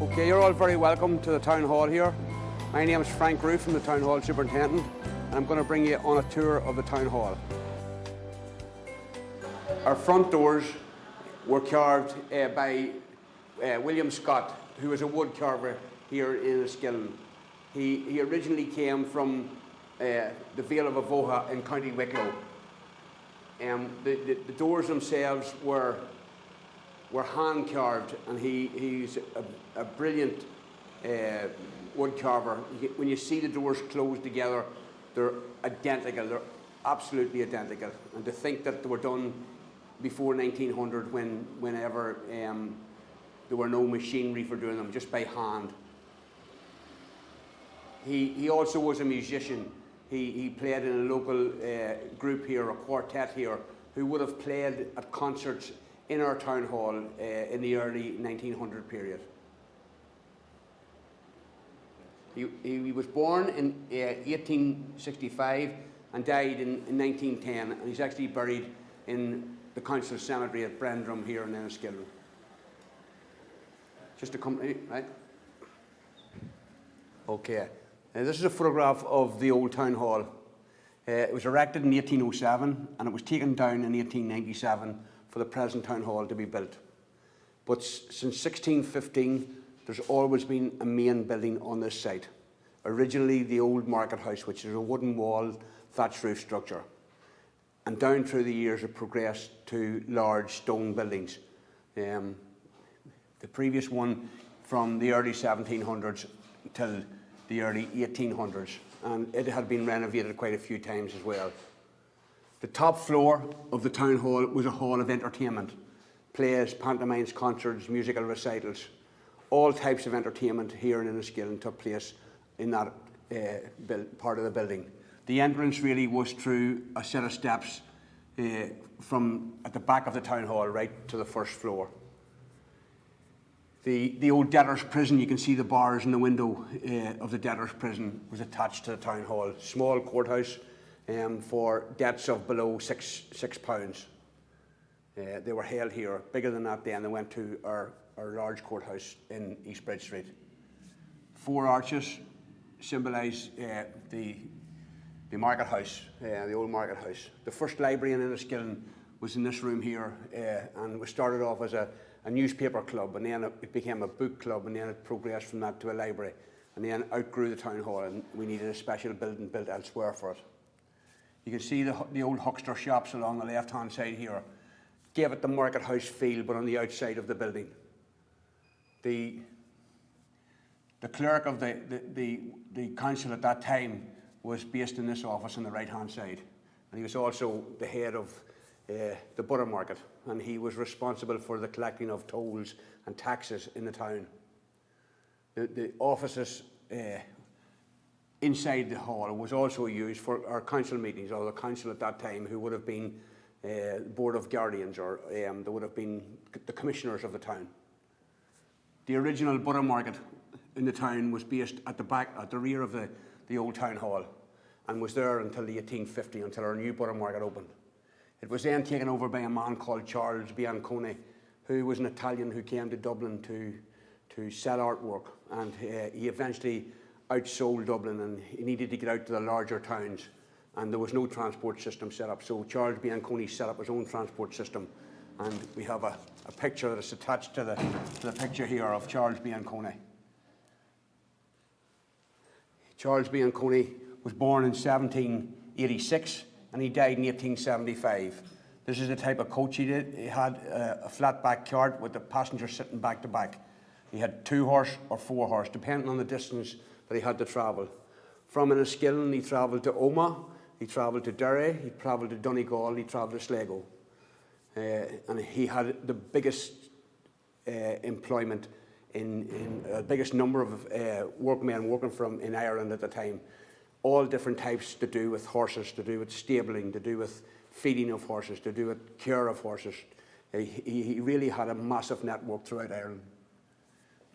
Okay, you're all very welcome to the town hall here. My name is Frank Roof, I'm the town hall superintendent, and I'm going to bring you on a tour of the town hall. Our front doors were carved by William Scott, who was a wood carver here in Enniskillen. He originally came from the Vale of Avoha in County Wicklow. The doors themselves were hand carved, and he's a brilliant wood carver. When you see the doors closed together, they're identical, they're absolutely identical. And to think that they were done before 1900, whenever there were no machinery for doing them, just by hand. He also was a musician. He played in a local group here, a quartet here, who would have played at concerts in our town hall in the early 1900 period. He was born in 1865 and died in 1910, and he's actually buried in the council cemetery at Brendrum here in Enniskillen. Just a company, right? Okay. This is a photograph of the old town hall. It was erected in 1807 and it was taken down in 1897 for the present town hall to be built. But since 1615, there's always been a main building on this site. Originally the old market house, which is a wooden wall, thatched roof structure. And down through the years it progressed to large stone buildings. The previous one from the early 1700s till the early 1800s, and it had been renovated quite a few times as well. The top floor of the town hall was a hall of entertainment. Plays, pantomimes, concerts, musical recitals. All types of entertainment here in Enniskillen took place in that part of the building. The entrance really was through a set of steps from at the back of the town hall right to the first floor. The old debtors' prison, you can see the bars in the window of the debtors' prison, was attached to the town hall. Small courthouse for debts of below £6. They were held here. Bigger than that then, they went to our large courthouse in East Bridge Street. 4 arches symbolise the market house, the old market house. The first library in Enniskillen was in this room here, and was started off as a newspaper club, and then it became a book club, and then it progressed from that to a library, and then outgrew the town hall, and we needed a special building built elsewhere for it. You can see the old huckster shops along the left-hand side here. Gave it the market house feel, but on the outside of the building. The clerk of the council at that time was based in this office on the right-hand side, and he was also the head of the butter market, and he was responsible for the collecting of tolls and taxes in the town. The offices inside the hall was also used for our council meetings, or the council at that time, who would have been Board of Guardians, or they would have been the commissioners of the town. The original butter market in the town was based at the back, at the rear of the old town hall, and was there until the 1850, until our new butter market opened. It was then taken over by a man called Charles Bianconi, who was an Italian who came to Dublin to sell artwork, and he eventually outsold Dublin, and he needed to get out to the larger towns, and there was no transport system set up, so Charles Bianconi set up his own transport system, and we have a picture that is attached to the picture here of Charles Bianconi. Charles Bianconi was born in 1786 and he died in 1875. This is the type of coach he did. He had a flat back cart with the passenger sitting back to back. He had 2 horse or 4 horse, depending on the distance that he had to travel. From Enniskillen, he travelled to Omagh, he travelled to Derry, he travelled to Donegal, he travelled to Sligo. And he had the biggest employment in biggest number of workmen working from in Ireland at the time. All different types to do with horses, to do with stabling, to do with feeding of horses, to do with care of horses. He really had a massive network throughout Ireland.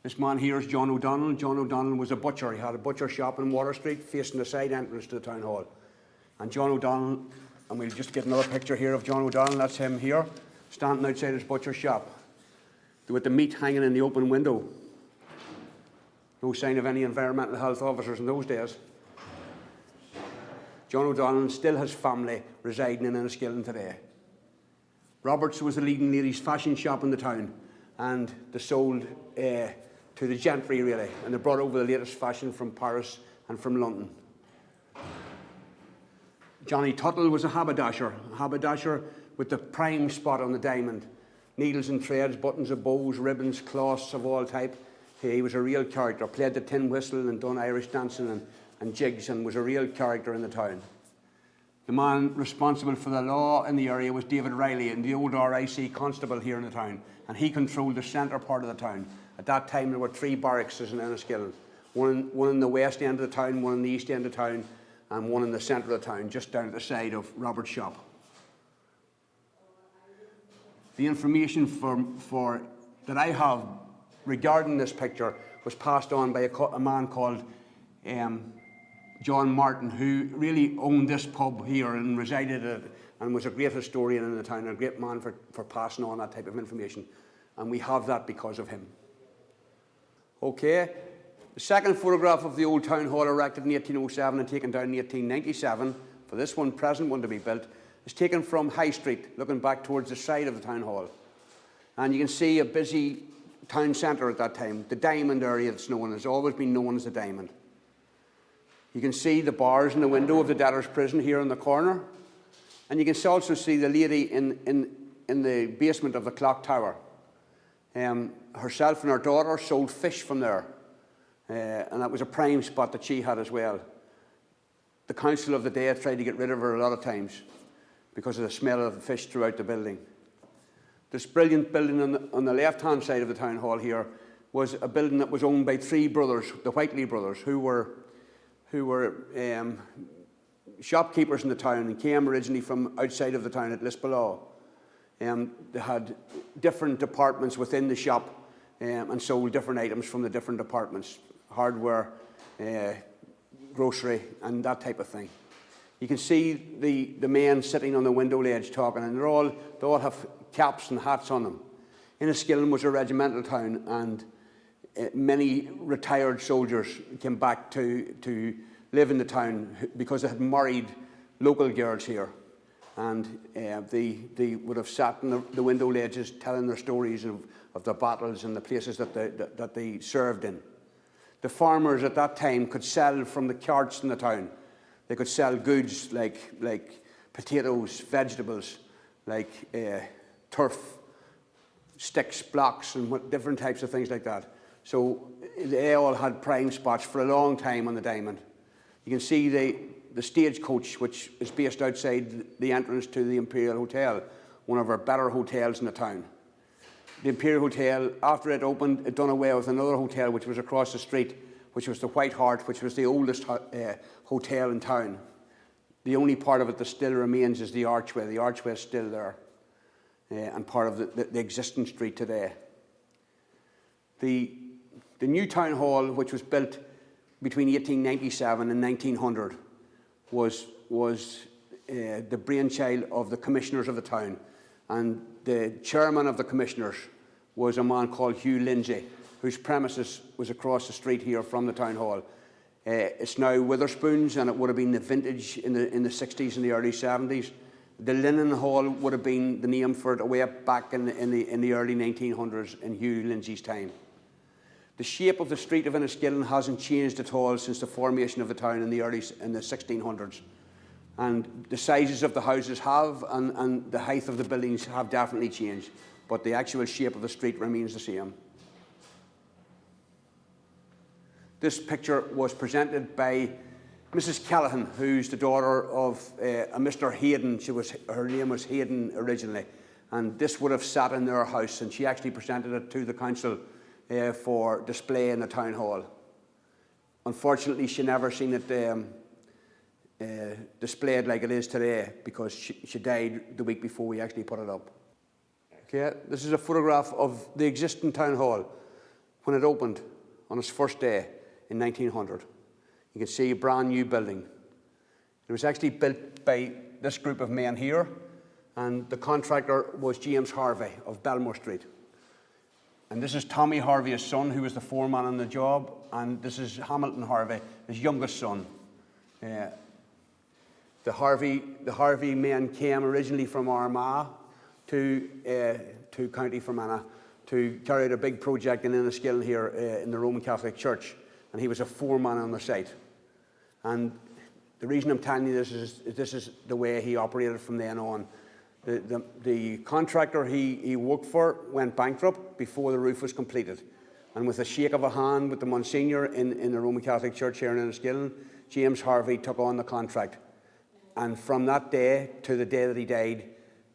This man here is John O'Donnell. John O'Donnell was a butcher. He had a butcher shop in Water Street facing the side entrance to the town hall. And John O'Donnell, and we'll just get another picture here of John O'Donnell, that's him here, standing outside his butcher shop with the meat hanging in the open window. No sign of any environmental health officers in those days. John O'Donnell still has family residing in Enniskillen today. Roberts was the leading ladies' fashion shop in the town, and they sold to the gentry really, and they brought over the latest fashion from Paris and from London. Johnny Tuttle was a haberdasher with the prime spot on the diamond. Needles and threads, buttons of bows, ribbons, cloths of all type. He was a real character, played the tin whistle and done Irish dancing and jigs, and was a real character in the town. The man responsible for the law in the area was David Riley, and the old RIC constable here in the town, and he controlled the centre part of the town. At that time there were 3 barracks in Enniskillen, one in the west end of the town, one in the east end of town, and one in the centre of the town, just down at the side of Robert's shop. The information that I have regarding this picture was passed on by a man called John Martin, who really owned this pub here and resided at it, and was a great historian in the town, and a great man for passing on that type of information. And we have that because of him. Okay, the second photograph of the old town hall, erected in 1807 and taken down in 1897, for this one, present one to be built, is taken from High Street, looking back towards the side of the town hall. And you can see a busy town centre at that time. The Diamond area that's known, has always been known as the Diamond. You can see the bars in the window of the debtors' prison here in the corner. And you can also see the lady in the basement of the clock tower. Herself and her daughter sold fish from there. And that was a prime spot that she had as well. The council of the day tried to get rid of her a lot of times because of the smell of the fish throughout the building. This brilliant building on the left-hand side of the town hall here was a building that was owned by 3 brothers, the Whiteley brothers, who were shopkeepers in the town and came originally from outside of the town at Lisbolaw. They had different departments within the shop and sold different items from the different departments, hardware, grocery, and that type of thing. You can see the men sitting on the window ledge talking, and they all have caps and hats on them. Enniskillen was a regimental town, and many retired soldiers came back to live in the town because they had married local girls here, and they would have sat in the window ledges telling their stories of the battles and the places that they served in. The farmers at that time could sell from the carts in the town. They could sell goods like potatoes, vegetables, like turf, sticks, blocks, and different types of things like that. So they all had prime spots for a long time on the Diamond. You can see the stagecoach, which is based outside the entrance to the Imperial Hotel, one of our better hotels in the town. The Imperial Hotel, after it opened, it done away with another hotel which was across the street, which was the White Hart, which was the oldest hotel in town. The only part of it that still remains is the archway. The archway is still there, and part of the existing street today. The new town hall, which was built between 1897 and 1900, was the brainchild of the commissioners of the town, and the chairman of the commissioners was a man called Hugh Lindsay, whose premises was across the street here from the town hall. It's now Witherspoon's, and it would have been the vintage in the 60s and the early 70s. The Linen Hall would have been the name for it way back in the early 1900s in Hugh Lindsay's time. The shape of the street of Enniskillen hasn't changed at all since the formation of the town in the 1600s. And the sizes of the houses have, and the height of the buildings have definitely changed, but the actual shape of the street remains the same. This picture was presented by Mrs. Callahan, who's the daughter of a Mr. Hayden. Her name was Hayden originally, and this would have sat in their house, and she actually presented it to the council for display in the town hall. Unfortunately, she never seen it displayed like it is today, because she died the week before we actually put it up. Okay, this is a photograph of the existing town hall when it opened on its first day in 1900. You can see a brand new building. It was actually built by this group of men here, and the contractor was James Harvey of Belmore Street. And this is Tommy Harvey, his son, who was the foreman on the job, and this is Hamilton Harvey, his youngest son. The Harvey men came originally from Armagh to County Fermanagh to carry out a big project in Enniskillen here in the Roman Catholic Church, and he was a foreman on the site. And the reason I'm telling you this is the way he operated from then on. The contractor he worked for went bankrupt before the roof was completed, and with a shake of a hand with the Monsignor in the Roman Catholic Church here in Enniskillen, James Harvey took on the contract. And from that day to the day that he died,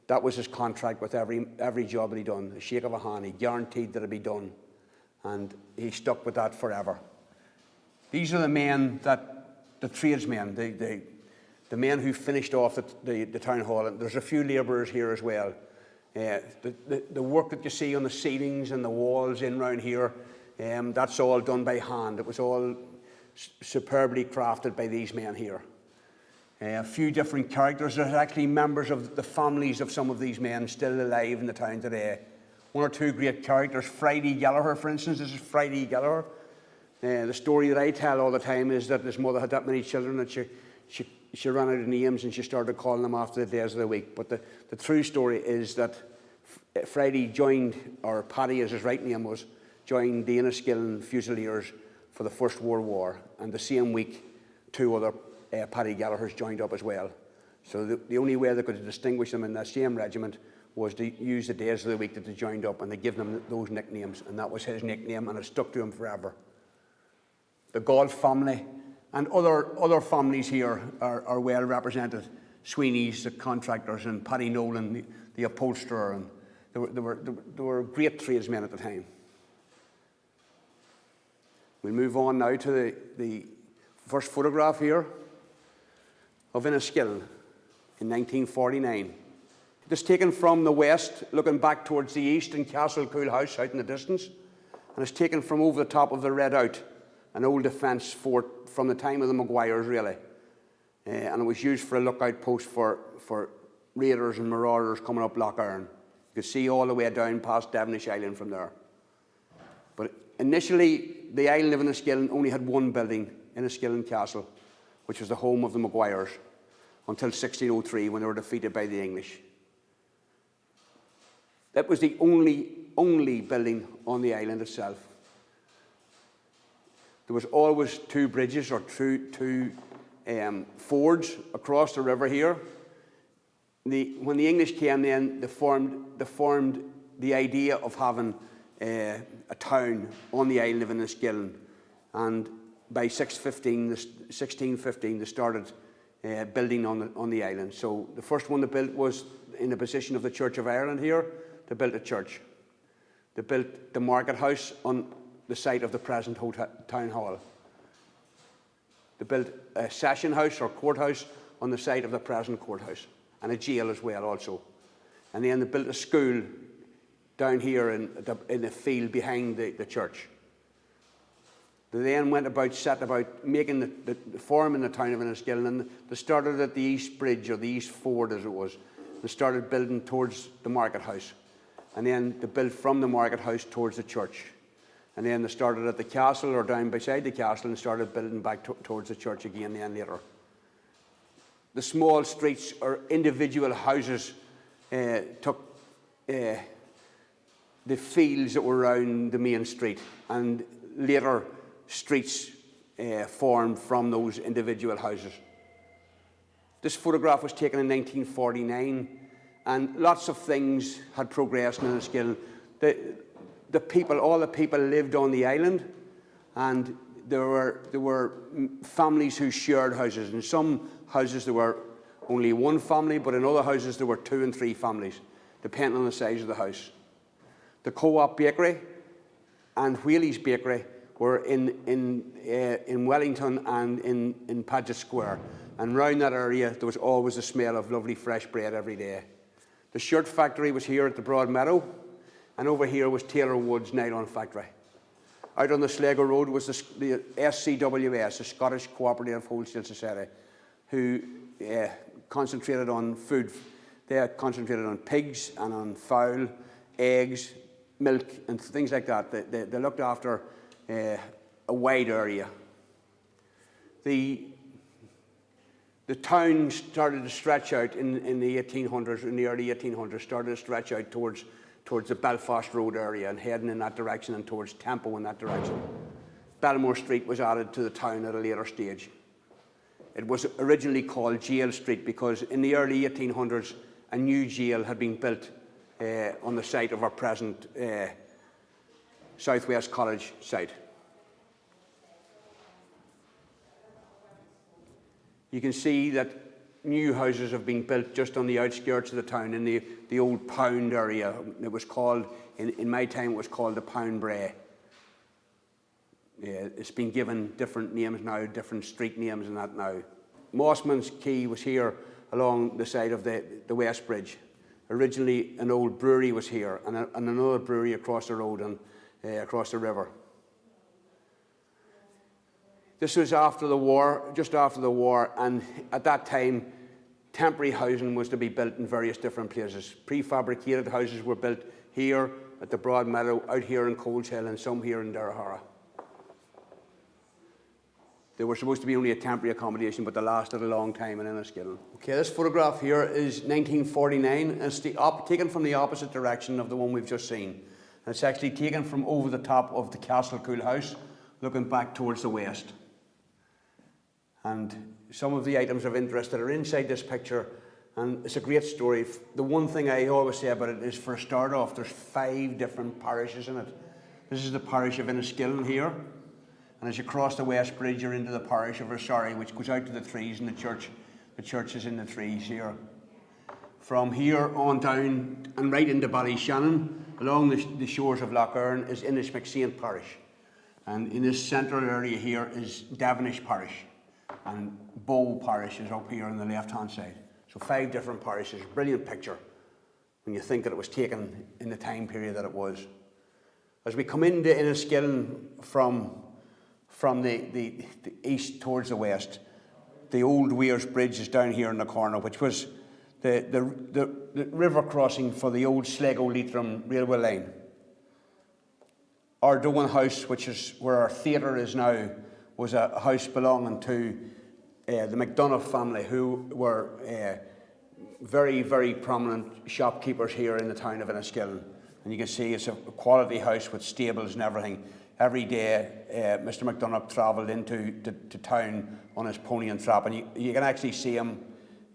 that was his contract with every job that he done. A shake of a hand, he guaranteed that it'd be done. And he stuck with that forever. These are the men the tradesmen, the men who finished off the town hall. And there's a few labourers here as well. The work that you see on the ceilings and the walls in round here, that's all done by hand. It was all superbly crafted by these men here. A few different characters. There's actually members of the families of some of these men still alive in the town today. One or two great characters. Friday Gallagher, for instance. This is Friday Gallagher. The story that I tell all the time is that his mother had that many children that she ran out of names and she started calling them after the days of the week. But the true story is that Friday joined, or Paddy as his right name was, joined the Enniskillen Fusiliers for the First World War. And the same week, two other Paddy Gallaghers joined up as well. So the only way they could distinguish them in that same regiment was to use the days of the week that they joined up, and they give them those nicknames, and that was his nickname, and it stuck to him forever. The Gault family and other families here are well represented. Sweeney's, the contractors, and Paddy Nolan, the upholsterer, and they were great tradesmen at the time. We move on now to the first photograph here of Enniskillen in 1949. It was taken from the west, looking back towards the east in Castle Cool House out in the distance, and it's taken from over the top of the Redoubt, an old defence fort from the time of the Maguires, really. And it was used for a lookout post for raiders and marauders coming up Lough Erne. You could see all the way down past Devonish Island from there. But initially, the island of Enniskillen only had one building, Enniskillen Castle, which was the home of the Maguires, until 1603 when they were defeated by the English. That was the only building on the island itself. There was always two bridges or two fords across the river here. When the English came in, they formed the idea of having a town on the island of Enniskillen, and by 1615 they started building on the island. So the first one they built was in the position of the Church of Ireland here. They built a church. They built the market house on the site of the present town hall. They built a session house or courthouse on the site of the present courthouse, and a jail as well also. And then they built a school down here in the field behind the church. They then went about, set about making forming the town of Enniskillen, and they started at the East Bridge, or the East Ford as it was. They started building towards the market house. And then they built from the market house towards the church. And then they started at the castle or down beside the castle and started building back towards the church again then later. The small streets or individual houses took the fields that were around the main street, and later streets formed from those individual houses. This photograph was taken in 1949, and lots of things had progressed in Enniskillen. All the people lived on the island, and there were families who shared houses. In some houses there were only one family, but in other houses there were 2 and 3 families, depending on the size of the house. The Co-op Bakery and Whaley's Bakery were in Wellington and in Paget Square. And round that area, there was always the smell of lovely fresh bread every day. The shirt factory was here at the Broad Meadow, and over here was Taylor Wood's nylon factory. Out on the Sligo Road was the SCWS, the Scottish Cooperative Wholesale Society, who concentrated on food. They concentrated on pigs and on fowl, eggs, milk and things like that. They looked after a wide area. The town started to stretch out in the 1800s, in the early 1800s, started to stretch out towards the Belfast Road area and heading in that direction and towards Tempo in that direction. Belmore Street was added to the town at a later stage. It was originally called Jail Street because in the early 1800s a new jail had been built on the site of our present Southwest College site. You can see that new houses have been built just on the outskirts of the town in the old Pound area. It was called, in my time, it was called the Pound Brae. It's been given different names now, different street names and that now. Mossman's Quay was here along the side of the West Bridge. Originally, an old brewery was here and another brewery across the road and across the river. This was after the war, just after the war, and at that time, temporary housing was to be built in various different places. Prefabricated houses were built here at the Broad Meadow, out here in Coleshill, and some here in Darragh. They were supposed to be only a temporary accommodation, but they lasted a long time in Enniskillen. Okay, this photograph here is 1949. It's taken from the opposite direction of the one we've just seen. And it's actually taken from over the top of the Castlecool house, looking back towards the west. And some of the items of interest that are inside this picture, and it's a great story. The one thing I always say about it is, for a start off, there's 5 different parishes in it. This is the parish of Enniskillen here, and as you cross the West Bridge, you're into the parish of Rossari, which goes out to the trees, and the church is in the trees here. From here on down and right into Ballyshannon, along the shores of Lough Erne, is Innismacsaint parish, and in this central area here is Devonish parish. And Bow parish is up here on the left-hand side. So 5 different parishes. Brilliant picture when you think that it was taken in the time period that it was. As we come into Enniskillen from the east towards the west, the old Weirs Bridge is down here in the corner, which was the river crossing for the old Sligo-Leitrim railway line. Our Doan House, which is where our theatre is now, was a house belonging to the McDonough family, who were very, very prominent shopkeepers here in the town of Enniskillen. And you can see it's a quality house with stables and everything. Every day, Mr. McDonough travelled into town on his pony and trap, and you can actually see him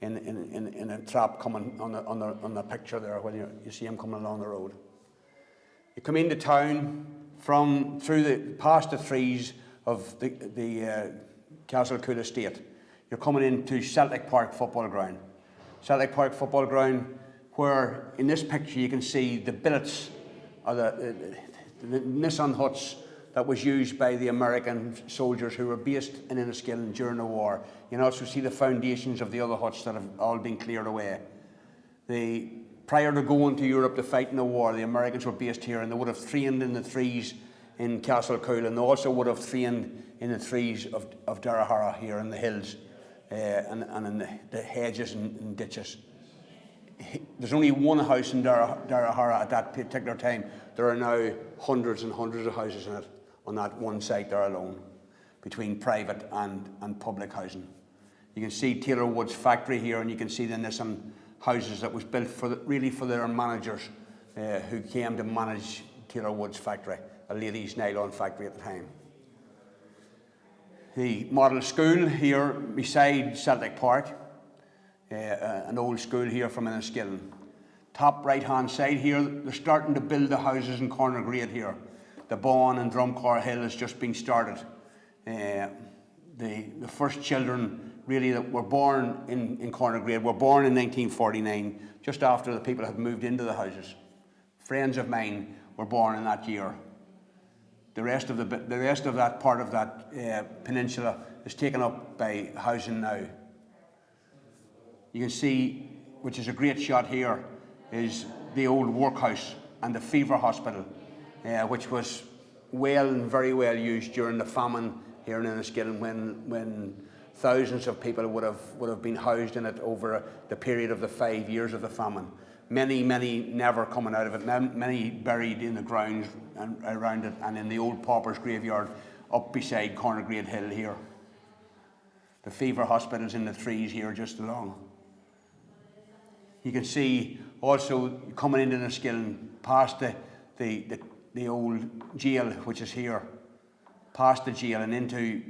in a trap coming on the picture there when you see him coming along the road. You come into town past the trees of the Castlecool estate. You're coming into Celtic Park football ground. Celtic Park football ground, where in this picture you can see the billets, or the Nissan huts that was used by the American soldiers who were based in Enniskillen during the war. You can also see the foundations of the other huts that have all been cleared away. Prior to going to Europe to fight in the war, the Americans were based here, and they would have trained in the trees in Castlecool, and they also would have trained in the trees of Darragh here in the hills and in the hedges and ditches. There's only one house in Darragh at that particular time. There are now hundreds and hundreds of houses in it on that one site there alone, between private and public housing. You can see Taylor Wood's factory here, and you can see the Nissan houses that was built for their managers who came to manage Taylor Wood's factory, a ladies' nylon factory at the time. The model school here beside Celtic Park, an old school here from Enniskillen. Top right hand side here, they're starting to build the houses in Corner Grade here. The Bawn and Drumcar Hill has just been started. The first children really that were born in Corner Grade were born in 1949, just after the people had moved into the houses. Friends of mine were born in that year. The rest of that part of that peninsula is taken up by housing now. You can see, which is a great shot here, is the old workhouse and the fever hospital, which was very well used during the famine here in Enniskillen, when thousands of people would have been housed in it over the period of the 5 years of the famine. Many never coming out of it, many buried in the ground and around it, and in the old paupers graveyard up beside Cornergrade Hill here. The fever hospital's in the trees here just along. You can see also coming into the Skillen, past the old jail, which is here, past the jail and into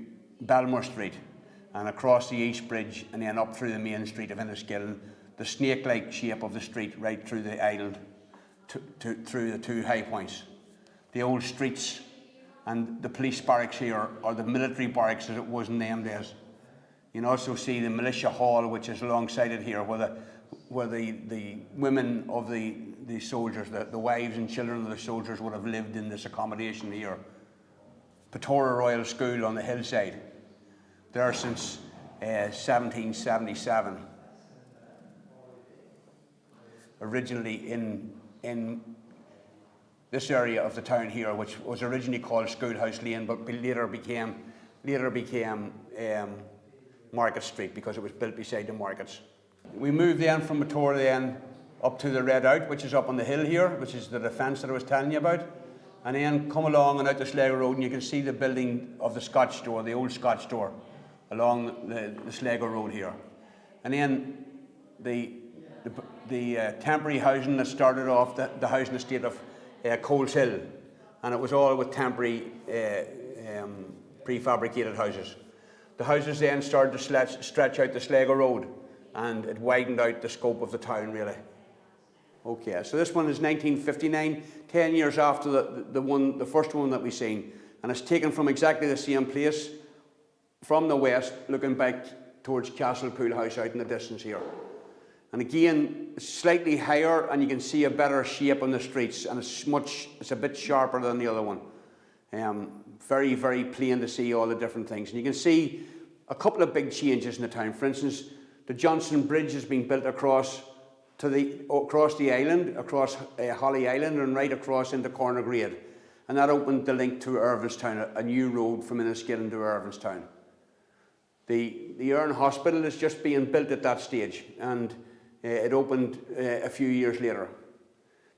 Belmore Street, and across the East Bridge, and then up through the main street of Enniskillen, the snake-like shape of the street right through the island, through the two high points. The old streets and the police barracks here, or the military barracks as it was in them days. You can also see the militia hall, which is alongside it here, where the women of the soldiers, the wives and children of the soldiers would have lived in this accommodation here. Pettora Royal School on the hillside, there since 1777. Originally in this area of the town here, which was originally called Schoolhouse Lane, but later became Market Street, because it was built beside the markets. We moved then from Pettora then up to the Red Out, which is up on the hill here, which is the defence that I was telling you about. And then come along and out the Sligo Road, and you can see the building of the Scotch store, the old Scotch store, along the Sligo Road here. And then the temporary housing that started off the housing estate of Coles Hill, and it was all with temporary prefabricated houses. The houses then started to stretch out the Sligo Road, and it widened out the scope of the town really. Okay, so this one is 1959, 10 years after the first one that we seen, and it's taken from exactly the same place, from the west, looking back towards Castlepool House out in the distance here. And again, it's slightly higher, and you can see a better shape on the streets, and it's a bit sharper than the other one. Very, very plain to see all the different things. And you can see a couple of big changes in the town. For instance, the Johnson Bridge has been built across the island, across Holly Island, and right across into Cornergrade. And that opened the link to Irvinstown, a new road from Enniskillen to Irvinstown. The Erne Hospital is just being built at that stage, and it opened a few years later.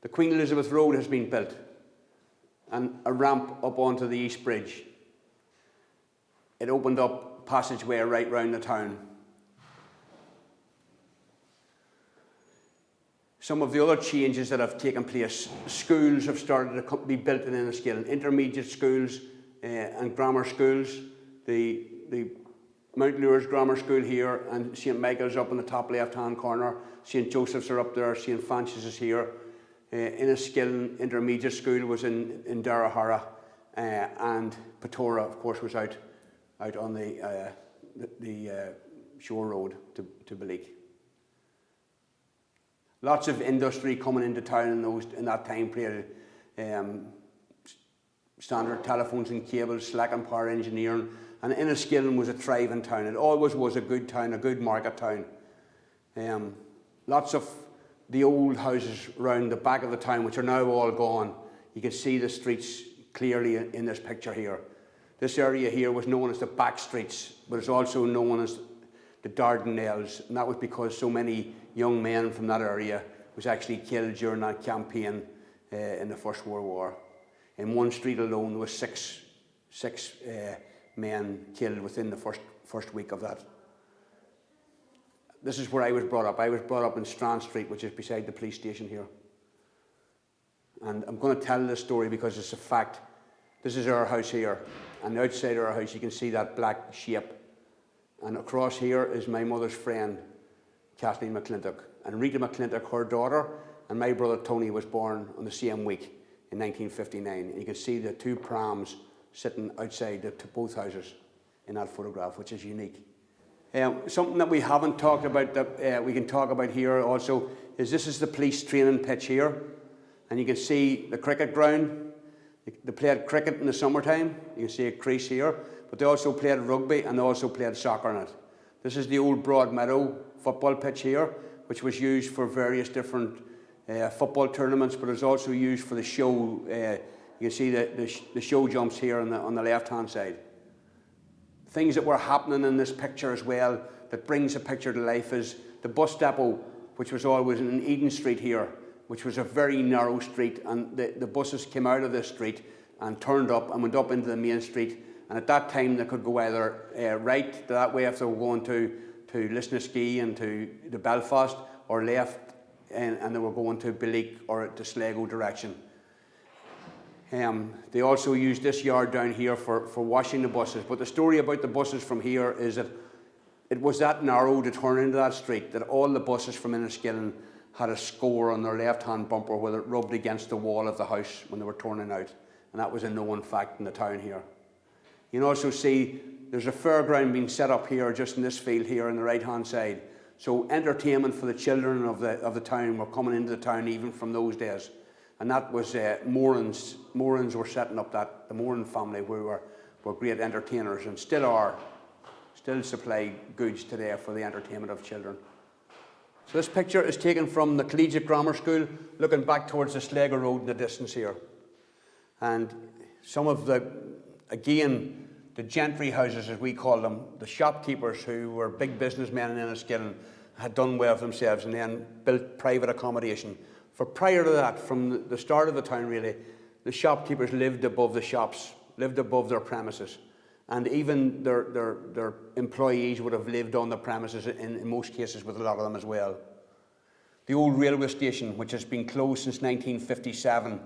The Queen Elizabeth Road has been built, and a ramp up onto the East Bridge. It opened up passageway right round the town. Some of the other changes that have taken place: schools have started to be built in Enniskillen, intermediate schools and grammar schools. The Mount Lures Grammar School here, and St Michael's up in the top left-hand corner. St Joseph's are up there. St Francis is here. Enniskillen Intermediate School was in Darrahara, and Pettora, of course, was out on the shore road to Beleek. Lots of industry coming into town in that time period. Standard telephones and cables, Slack and Power Engineering, and Enniskillen was a thriving town. It always was a good town, a good market town. Lots of the old houses around the back of the town, which are now all gone. You can see the streets clearly in this picture here. This area here was known as the back streets, but it's also known as the Dardanelles, and that was because so many young men from that area was actually killed during that campaign in the First World War. In one street alone, there was six men killed within the first week of that. This is where I was brought up. I was brought up in Strand Street, which is beside the police station here. And I'm going to tell this story because it's a fact. This is our house here, and outside our house you can see that black shape. And across here is my mother's friend, Kathleen McClintock. And Rita McClintock, her daughter, and my brother Tony was born on the same week in 1959. And you can see the two prams sitting outside both houses in that photograph, which is unique. Something that we haven't talked about that we can talk about here also is this is the police training pitch here. And you can see the cricket ground. They played cricket in the summertime. You can see a crease here. But they also played rugby, and they also played soccer in it. This is the old Broadmeadow football pitch here, which was used for various different football tournaments, but it's also used for the show. You can see the show jumps here on the left-hand side. Things that were happening in this picture as well that brings the picture to life is the bus depot which was always in Eden Street here, which was a very narrow street, and the buses came out of this street and turned up and went up into the main street. And at that time they could go either right that way if they were going to Lisnaskea and to Belfast, or left and they were going to Billeek or to Sligo direction. They also used this yard down here for washing the buses. But the story about the buses from here is that it was that narrow to turn into that street that all the buses from Enniskillen had a score on their left-hand bumper where it rubbed against the wall of the house when they were turning out. And that was a known fact in the town here. You can also see there's a fairground being set up here, just in this field here on the right-hand side. So entertainment for the children of the town were coming into the town even from those days. And that was Morans. Morans were setting up that, the Moran family, who were great entertainers and still are. Still supply goods today for the entertainment of children. So this picture is taken from the Collegiate Grammar School, looking back towards the Sligo Road in the distance here. And some of the gentry houses, as we call them, the shopkeepers who were big businessmen in Enniskillen, had done well for themselves and then built private accommodation. For prior to that, from the start of the town really, the shopkeepers lived above the shops, lived above their premises. And even their employees would have lived on the premises in most cases, with a lot of them as well. The old railway station, which has been closed since 1957,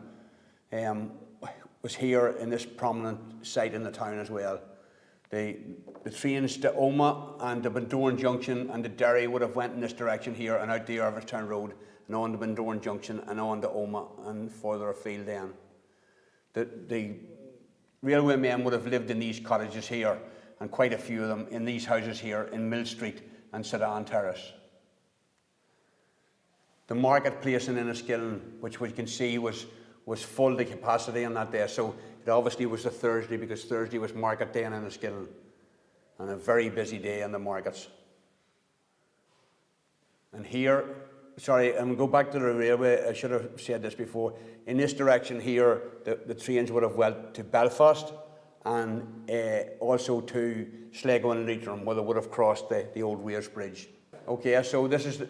was here in this prominent site in the town as well. The trains to Omagh and to Bundoran Junction and to Derry would have went in this direction here and out the Irvistown Road and on to Bundoran Junction and on to Omagh and further afield then. The railway men would have lived in these cottages here, and quite a few of them in these houses here in Mill Street and Sedan Terrace. The marketplace in Enniskillen, which we can see was full to capacity on that day. So it obviously was a Thursday, because Thursday was market day in Enniskillen, and a very busy day in the markets. And here, sorry, and we'll go back to the railway. I should have said this before. In this direction here, the trains would have went to Belfast and also to Sligo and Leitrim, where they would have crossed the old Weirs Bridge. Okay, so this is,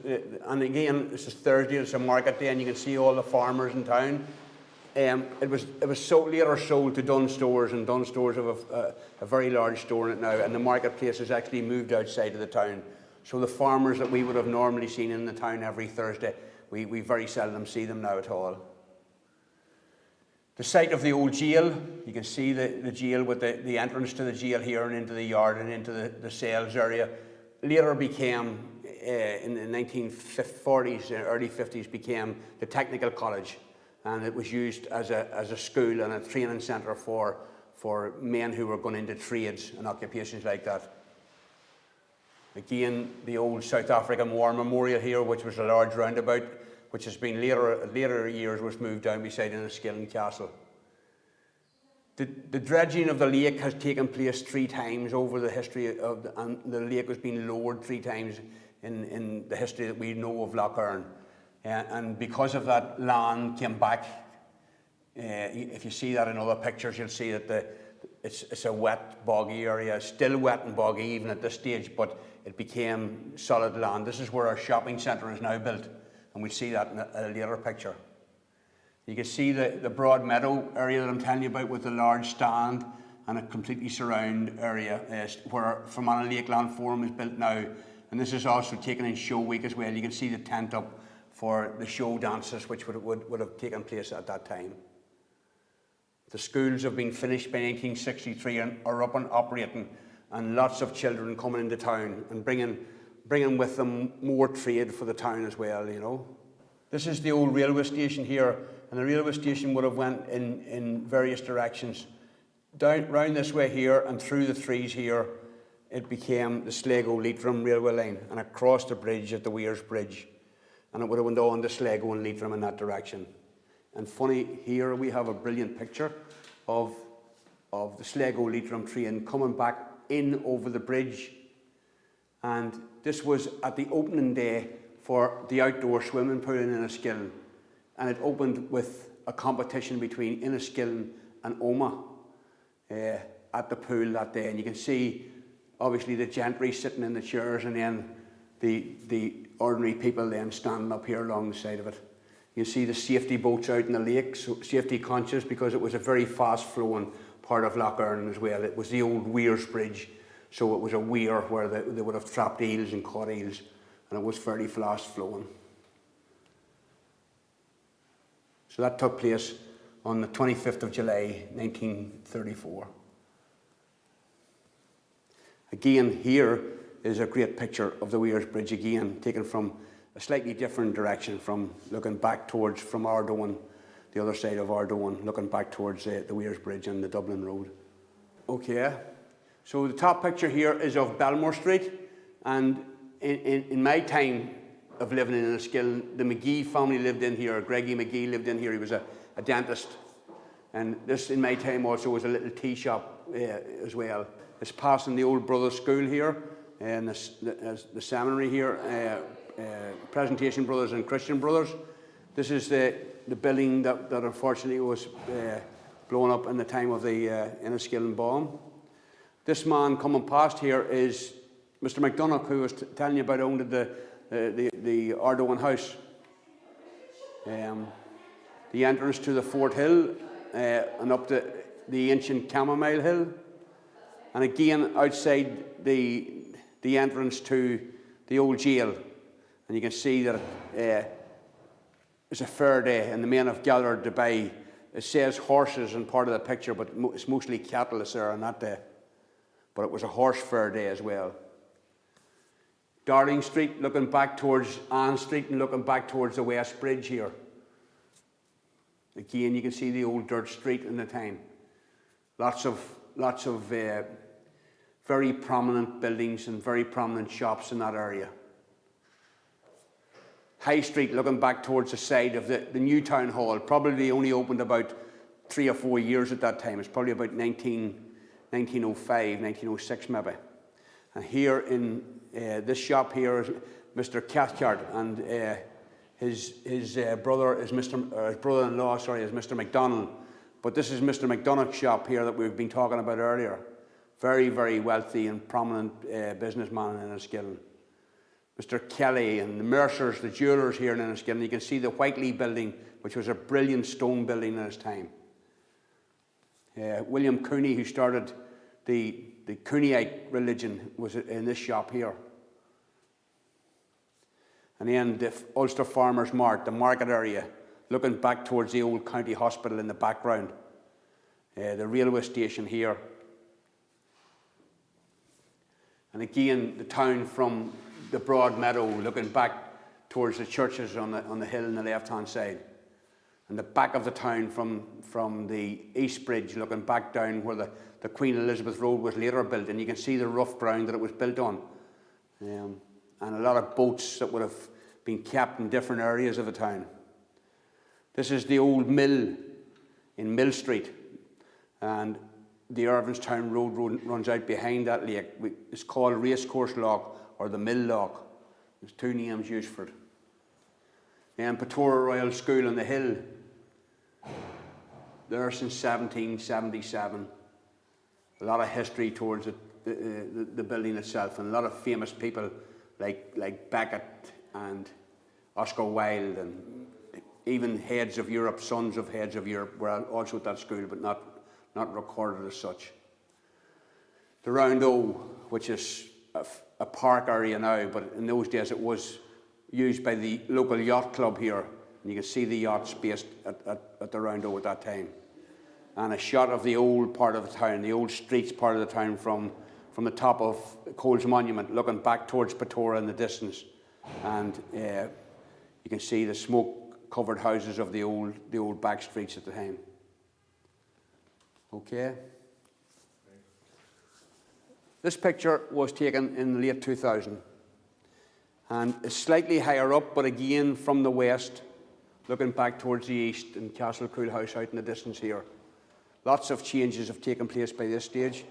and again, this is Thursday, it's a market day, and you can see all the farmers in town. It was later sold to Dunn Stores, and Dunn Stores have a very large store in it now, and the marketplace has actually moved outside of the town. So the farmers that we would have normally seen in the town every Thursday, we very seldom see them now at all. The site of the old jail, you can see the jail with the entrance to the jail here and into the yard and into the cells area. Later became, in the 1940s, early 50s, became the Technical College. And it was used as a school and a training centre for men who were going into trades and occupations like that. Again, the old South African War Memorial here, which was a large roundabout, which has been later years was moved down beside Enniskillen Castle. The dredging of the lake has taken place 3 times over the history of and the lake has been lowered 3 times in the history that we know of Lough Erne. And because of that, land came back. If you see that in other pictures, you'll see that it's a wet, boggy area. It's still wet and boggy even at this stage, but it became solid land. This is where our shopping centre is now built, and we'll see that in a later picture. You can see the broad meadow area that I'm telling you about, with the large stand and a completely surround area where Fermanagh Lakeland Forum is built now. And this is also taken in show week as well. You can see the tent up for the show dances which would have taken place at that time. The schools have been finished by 1963 and are up and operating, and lots of children coming into town and bringing with them more trade for the town as well, you know. This is the old railway station here, and the railway station would have went in various directions. Down round this way here and through the trees here, it became the Sligo-Leitrim railway line, and across the bridge at the Weirs Bridge. And it would have went on to Sligo and Leitrim in that direction. And funny, here we have a brilliant picture of the Sligo-Leitrim train coming back in over the bridge. And this was at the opening day for the outdoor swimming pool in Enniskillen. And it opened with a competition between Enniskillen and Omagh at the pool that day. And you can see, obviously, the gentry sitting in the chairs, and then the ordinary people then standing up here along the side of it. You see the safety boats out in the lake, so safety conscious, because it was a very fast flowing part of Lough Erne as well. It was the old Weirs Bridge, so it was a weir where they would have trapped eels and caught eels, and it was fairly fast flowing. So that took place on the 25th of July 1934. Again, here is a great picture of the Weirs Bridge again, taken from a slightly different direction, from looking back towards, from Ardone, the other side of Ardone, looking back towards the Weirs Bridge and the Dublin Road. Okay, so the top picture here is of Belmore Street, and in my time of living in Enniskillen, the McGee family lived in here. Greggy McGee lived in here. He was a dentist, and this in my time also was a little tea shop as well. It's passing the old Brothers School here, and the seminary here, Presentation Brothers and Christian Brothers. This is the building that unfortunately was blown up in the time of the Enniskillen bomb. This man coming past here is Mr. McDonagh, who was telling you about, owned the Ardone House. The entrance to the Fort Hill and up the ancient Chamomile Hill. And again, outside the entrance to the old jail. And you can see that it's a fair day, and the men have gathered to buy. It says horses in part of the picture, but it's mostly cattle that's there on that day. But it was a horse fair day as well. Darling Street, looking back towards Ann Street and looking back towards the West Bridge here. Again, you can see the old dirt street in the time. Lots of very prominent buildings and very prominent shops in that area. High Street, looking back towards the side of the new town hall, probably only opened about 3 or 4 years at that time. It's probably about 1905, 1906 maybe. And here in this shop here is Mr. Cathcart, and his brother is his brother-in-law, sorry, is Mr. McDonald. But this is Mr. McDonagh's shop here that we've been talking about earlier. Very, very wealthy and prominent businessman in Enniskillen. Mr. Kelly and the Mercers, the jewellers here in Enniskillen. You can see the Whiteley building, which was a brilliant stone building in its time. William Cooney, who started the Cooneyite religion, was in this shop here. And then the Ulster Farmers Mart, the market area, looking back towards the old county hospital in the background. The railway station here. And again, the town from the broad meadow, looking back towards the churches on the hill on the left-hand side. And the back of the town from the East Bridge, looking back down where the Queen Elizabeth Road was later built, and you can see the rough ground that it was built on. And a lot of boats that would have been kept in different areas of the town. This is the old mill in Mill Street, and the Irvinstown Road runs out behind that lake. It's called Racecourse Lock or the Mill Lock. There's 2 names used for it. And Patora Royal School on the hill, there since 1777. A lot of history towards it, the building itself, and a lot of famous people like Beckett and Oscar Wilde, and even heads of Europe, sons of heads of Europe were also at that school, but not recorded as such. The Round O, which is a park area now, but in those days it was used by the local yacht club here, and you can see the yachts based at the Round O at that time. And a shot of the old part of the town, the old streets part of the town from the top of Cole's Monument, looking back towards Patora in the distance. And you can see the smoke-covered houses of the old back streets at the time. Okay. This picture was taken in the late 2000, and it's slightly higher up, but again from the west, looking back towards the east, and Castle Cool House out in the distance here. Lots of changes have taken place by this stage.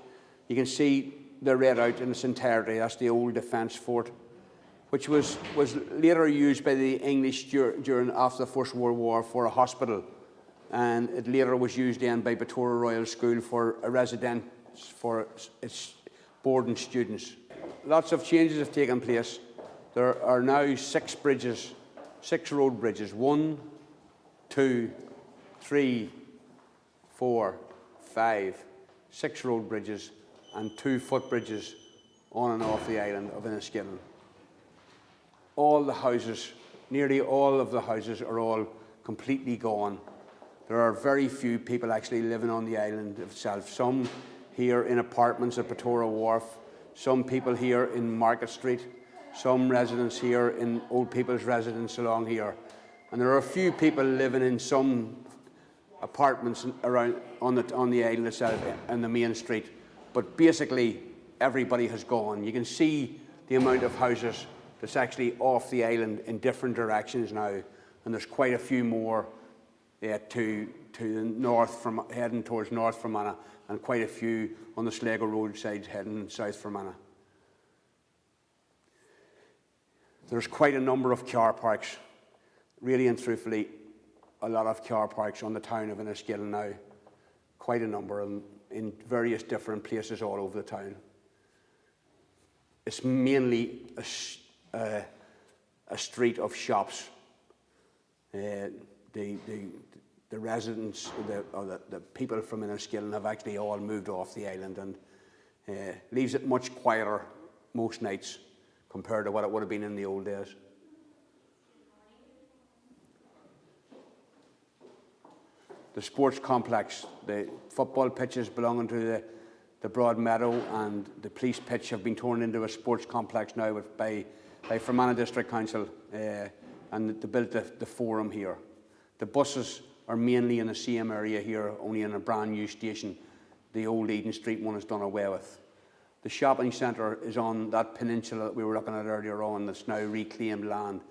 You can see the red out in its entirety. That's the old defence fort, which was later used by the English after the First World War for a hospital, and it later was used then by Patora Royal School for a residence for its boarding students. Lots of changes have taken place There are now 6 bridges, 6 road bridges, 1, 2, 3, 4, 5, 6 road bridges and 2 footbridges on and off the island of Enniskillen. All the houses, nearly all of the houses are all completely gone. There are very few people actually living on the island itself. Some here in apartments at Pretoria Wharf, some people here in Market Street, some residents here in old people's residence along here. And there are a few people living in some apartments around on the island itself and the main street. But basically, everybody has gone. You can see the amount of houses that's actually off the island in different directions now. And there's quite a few more to the north, from heading towards North Fermanagh, and quite a few on the Sligo Road side heading south Fermanagh. There's quite a number of car parks, really and truthfully, a lot of car parks on the town of Enniskillen now. Quite a number in various different places all over the town. It's mainly a street of shops. The residents, the people from Enniskillen have actually all moved off the island, and leaves it much quieter most nights compared to what it would have been in the old days. The sports complex, the football pitches belonging to the Broad Meadow and the police pitch have been turned into a sports complex now by Fermanagh District Council, and they built the forum here. The buses are mainly in the same area here, only in a brand new station. The old Eden Street one is done away with. The shopping centre is on that peninsula that we were looking at earlier on, that's now reclaimed land,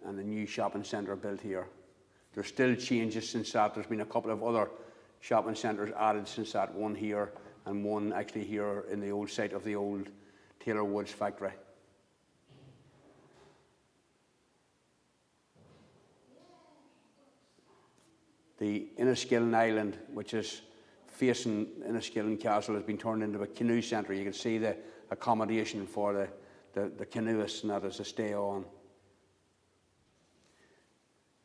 and a new shopping centre built here. There's still changes since that. There's been a couple of other shopping centres added since that, one here and one actually here in the old site of the old Taylor Woods factory. The Enniskillen Island, which is facing Enniskillen Castle, has been turned into a canoe centre. You can see the accommodation for the canoeists and that is to stay on.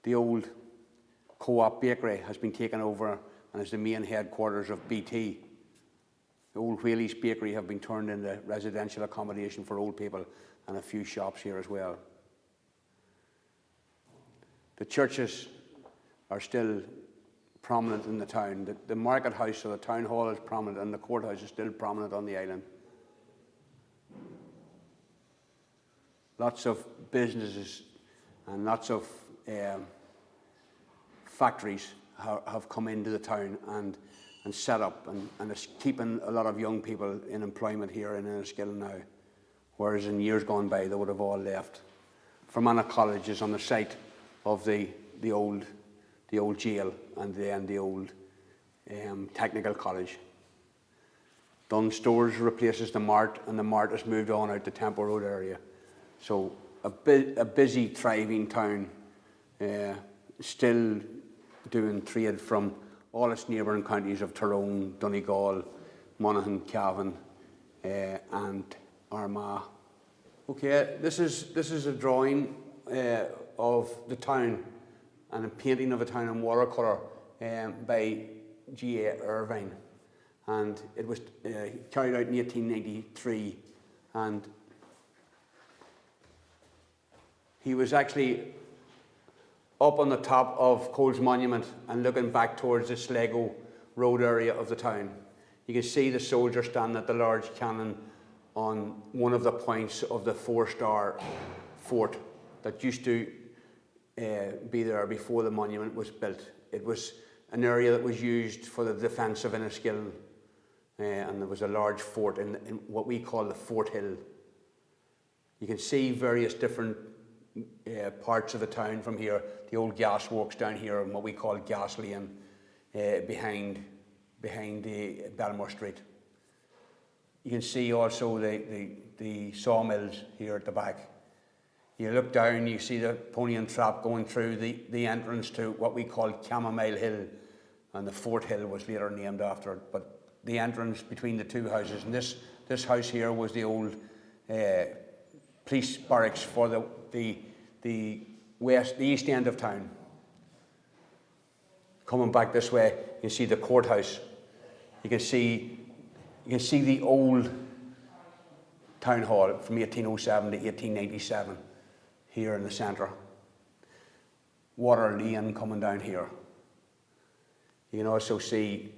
The old Co-op bakery has been taken over and is the main headquarters of BT. The old Whaley's bakery have been turned into residential accommodation for old people, and a few shops here as well. The churches are still prominent in the town. The market house or the town hall is prominent, and the courthouse is still prominent on the island. Lots of businesses and lots of factories have come into the town and set up, and it's keeping a lot of young people in employment here in Enniskillen now, whereas in years gone by they would have all left. Fermanagh College is on the site of the old jail and then the old technical college. Dunn Stores replaces the Mart, and the Mart has moved on out to Temple Road area. So a busy, thriving town, still doing trade from all its neighbouring counties of Tyrone, Donegal, Monaghan, Cavan, and Armagh. Okay, this is a drawing of the town and a painting of a town in watercolour by G.A. Irvine, and it was carried out in 1893, and he was actually up on the top of Cole's Monument and looking back towards the Sligo Road area of the town. You can see the soldier standing at the large cannon on one of the points of the 4-star fort that used to be there before the monument was built. It was an area that was used for the defence of Enniskillen, and there was a large fort in what we call the Fort Hill. You can see various different parts of the town from here. The old gas works down here and what we call Gas Lane behind the Belmore Street. You can see also the sawmills here at the back. You look down, you see the pony and trap going through the entrance to what we call Chamomile Hill, and the Fort Hill was later named after it. But the entrance between the two houses, and this house here was the old police barracks for the east end of town. Coming back this way, you can see the courthouse. You can see the old town hall from 1807 to 1897 here in the centre. Water Lane coming down here. You can also see,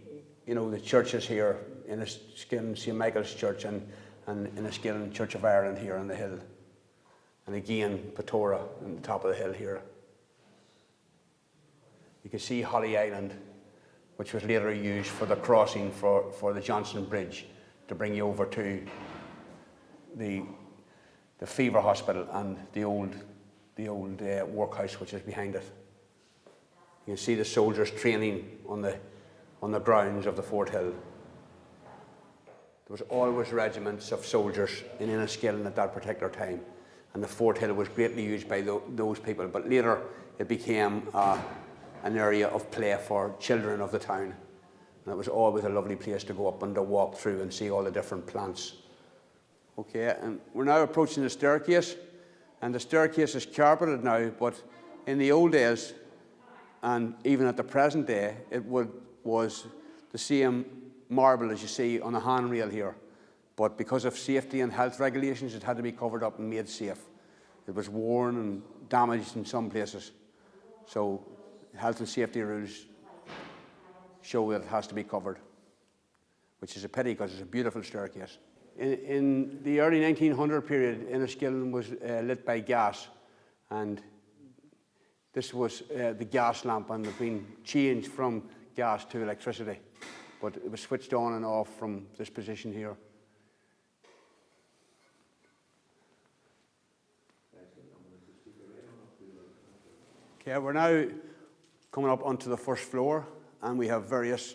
the churches here, Enniskillen St Michael's Church and Enniskillen Church of Ireland here on the hill. And again, Petora on the top of the hill here. You can see Holly Island, which was later used for the crossing for the Johnson Bridge to bring you over to the Fever Hospital and the old workhouse which is behind it. You can see the soldiers training on the grounds of the Fort Hill. There was always regiments of soldiers in Enniskillen at that particular time, and the Fort Hill was greatly used by those people, but later it became an area of play for children of the town, and it was always a lovely place to go up and to walk through and see all the different plants. Okay, and we're now approaching the staircase, and the staircase is carpeted now, but in the old days, and even at the present day, it was the same marble as you see on the handrail here, but because of safety and health regulations, it had to be covered up and made safe. It was worn and damaged in some places, so health and safety rules show that it has to be covered, which is a pity because it's a beautiful staircase. In the early 1900 period, Enniskillen was lit by gas, and this was the gas lamp, and it's been changed from gas to electricity, but it was switched on and off from this position here. Okay, we're now coming up onto the first floor, and we have various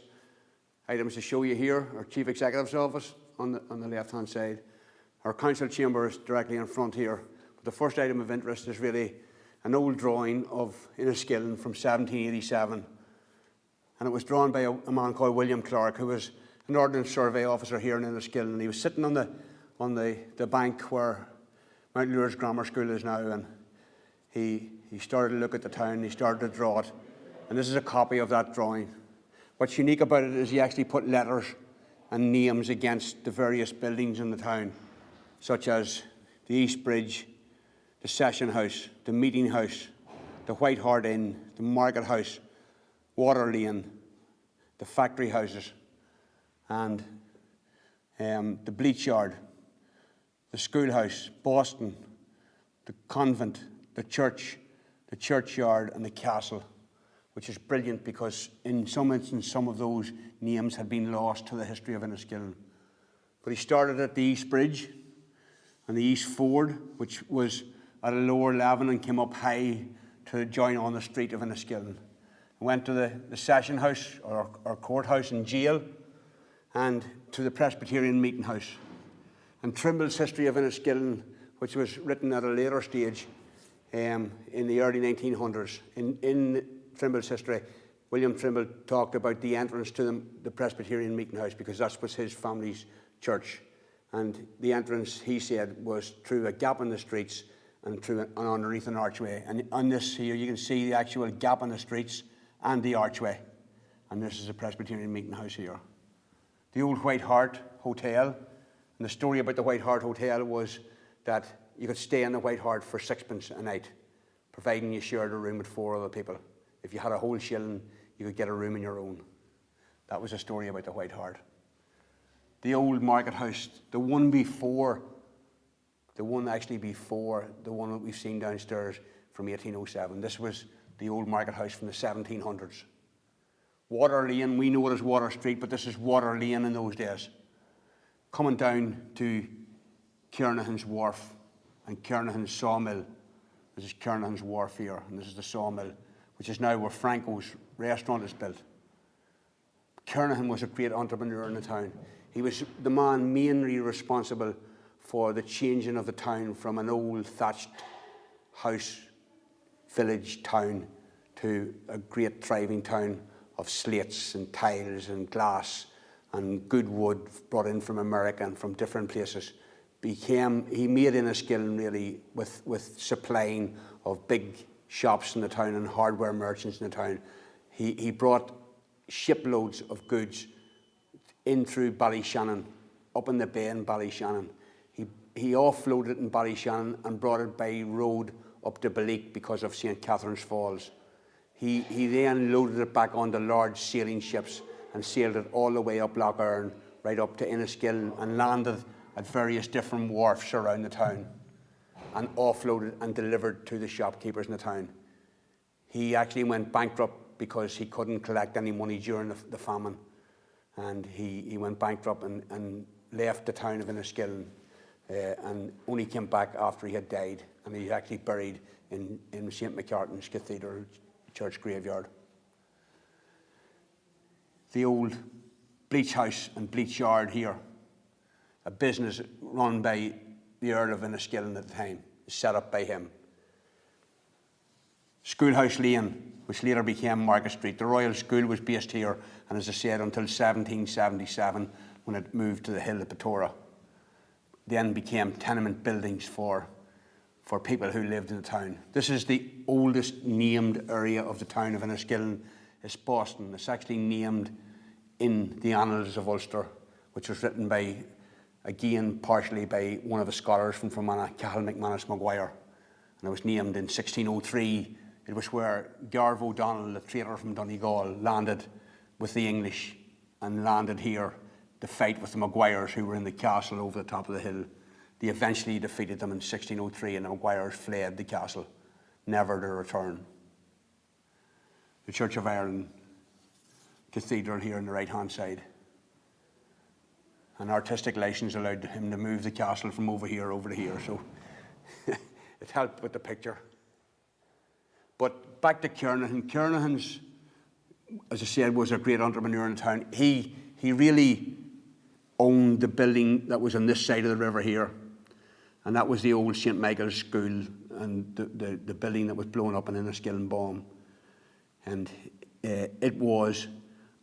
items to show you here. Our Chief Executive's office on the left-hand side. Our council chamber is directly in front here. But the first item of interest is really an old drawing of Enniskillen from 1787. And it was drawn by a man called William Clark, who was an ordnance survey officer here in Enniskillen. And he was sitting on the bank where Mount Lures Grammar School is now, and he started to look at the town, he started to draw it. And this is a copy of that drawing. What's unique about it is he actually put letters and names against the various buildings in the town, such as the East Bridge, the Session House, the Meeting House, the White Hart Inn, the Market House, Water Lane, the factory houses, and the Bleach Yard, the schoolhouse, Boston, the convent, the church, the churchyard, and the castle, which is brilliant because in some instances some of those names had been lost to the history of Enniskillen. But he started at the East Bridge and the East Ford, which was at a lower level and came up high to join on the street of Enniskillen. He went to the Session House, or courthouse and jail, and to the Presbyterian Meeting House. And Trimble's history of Enniskillen, which was written at a later stage in the early 1900s, in Trimble's history, William Trimble talked about the entrance to the Presbyterian Meeting House because that was his family's church. And the entrance, he said, was through a gap in the streets and underneath an archway. And on this here, you can see the actual gap in the streets and the archway. And this is the Presbyterian Meeting House here. The old White Hart Hotel. And the story about the White Hart Hotel was that you could stay in the White Hart for sixpence a night, providing you shared a room with 4 other people. If you had a whole shilling, you could get a room on your own. That was a story about the White Hart. The old Market House, the one actually before the one that we've seen downstairs from 1807. This was the old Market House from the 1700s. Water Lane, we know it as Water Street, but this is Water Lane in those days. Coming down to Kernahan's Wharf and Kernahan's Sawmill. This is Kernahan's Wharf here, and this is the sawmill, which is now where Franco's restaurant is built. Kernahan was a great entrepreneur in the town. He was the man mainly responsible for the changing of the town from an old thatched house village town to a great thriving town of slates and tiles and glass and good wood brought in from America and from different places he made Enniskillen really with supplying of big shops in the town and hardware merchants in the town. He brought shiploads of goods in through Ballyshannon, up in the bay in Ballyshannon. He offloaded it in Ballyshannon and brought it by road up to Balleek because of St. Catherine's Falls. He then loaded it back onto large sailing ships and sailed it all the way up Lough Erne, right up to Enniskillen, and landed at various different wharfs around the town and offloaded and delivered to the shopkeepers in the town. He actually went bankrupt because he couldn't collect any money during the famine, and he went bankrupt and left the town of Enniskillen and only came back after he had died, and he's actually buried in St. McCartan's Cathedral Church graveyard. The old bleach house and bleach yard here, a business run by the Earl of Enniskillen at the time, set up by him. Schoolhouse Lane, which later became Market Street. The Royal School was based here, and as I said, until 1777, when it moved to the hill at Petora. Then became tenement buildings for people who lived in the town. This is the oldest named area of the town of Enniskillen. It's Boston. It's actually named in the Annals of Ulster, which was written by, again, partially by one of the scholars from Fermanagh, Cathal McManus Maguire. And it was named in 1603. It was where Garv O'Donnell, the traitor from Donegal, landed with the English and landed here to fight with the Maguires, who were in the castle over the top of the hill. They eventually defeated them in 1603, and the Maguires fled the castle, never to return. The Church of Ireland Cathedral here on the right-hand side. An artistic license allowed him to move the castle from over here over to here, so it helped with the picture. But back to Kiernahan. Kiernahan's, as I said, was a great entrepreneur in town. He really owned the building that was on this side of the river here, and that was the old St. Michael's School and the building that was blown up in Enniskillen bomb. And it was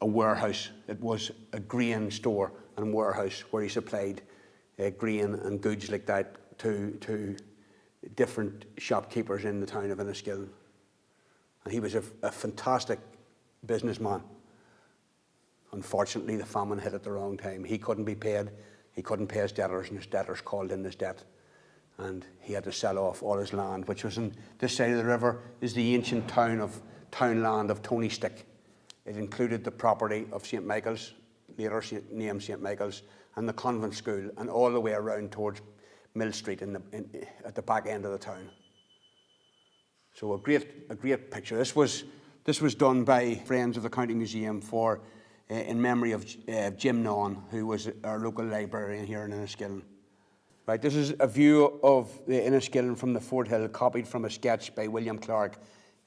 a warehouse. It was a grain store and warehouse where he supplied grain and goods like that to different shopkeepers in the town of Enniskillen. And he was a fantastic businessman. Unfortunately, the famine hit at the wrong time. He couldn't be paid. He couldn't pay his debtors, and his debtors called in his debt. And he had to sell off all his land, which was on this side of the river is the ancient townland of Tony Stick. It included the property of St. Michael's, later named St. Michael's, and the convent school, and all the way around towards Mill Street at the back end of the town. So a great picture. This was done by Friends of the County Museum in memory of Jim Nawn, who was our local librarian here in Enniskillen. Right, this is a view of the Enniskillen from the Fort Hill, copied from a sketch by William Clark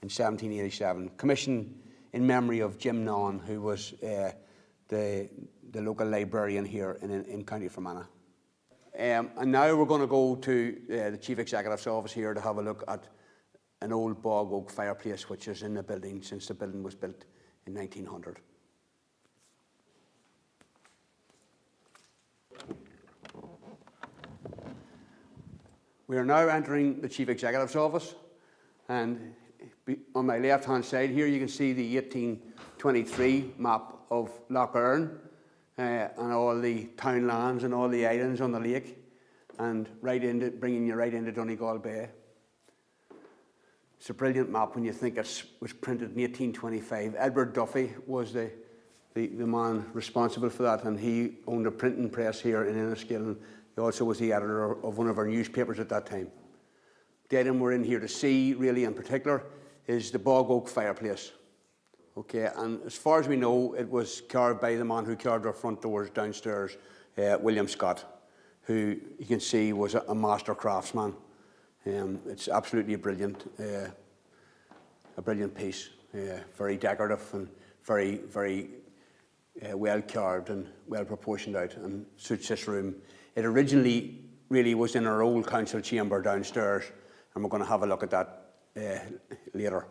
in 1787, commissioned in memory of Jim Nawn, who was the local librarian here in County Fermanagh. And now we're going to go to the Chief Executive's office here to have a look at an old bog oak fireplace which is in the building since the building was built in 1900. We are now entering the Chief Executive's office, and on my left-hand side here you can see the 1823 map of Lough Erne and all the town lands and all the islands on the lake, and bringing you right into Donegal Bay. It's a brilliant map when you think it was printed in 1825. Edward Duffy was the man responsible for that, and he owned a printing press here in Enniskillen. He also was the editor of one of our newspapers at that time. The item we're in here to see, really in particular, is the bog oak fireplace. Okay, and as far as we know, it was carved by the man who carved our front doors downstairs, William Scott, who you can see was a master craftsman. It's absolutely a brilliant piece, very decorative and very, very well carved and well proportioned out, and suits this room. It originally really was in our old council chamber downstairs, and we're going to have a look at that later.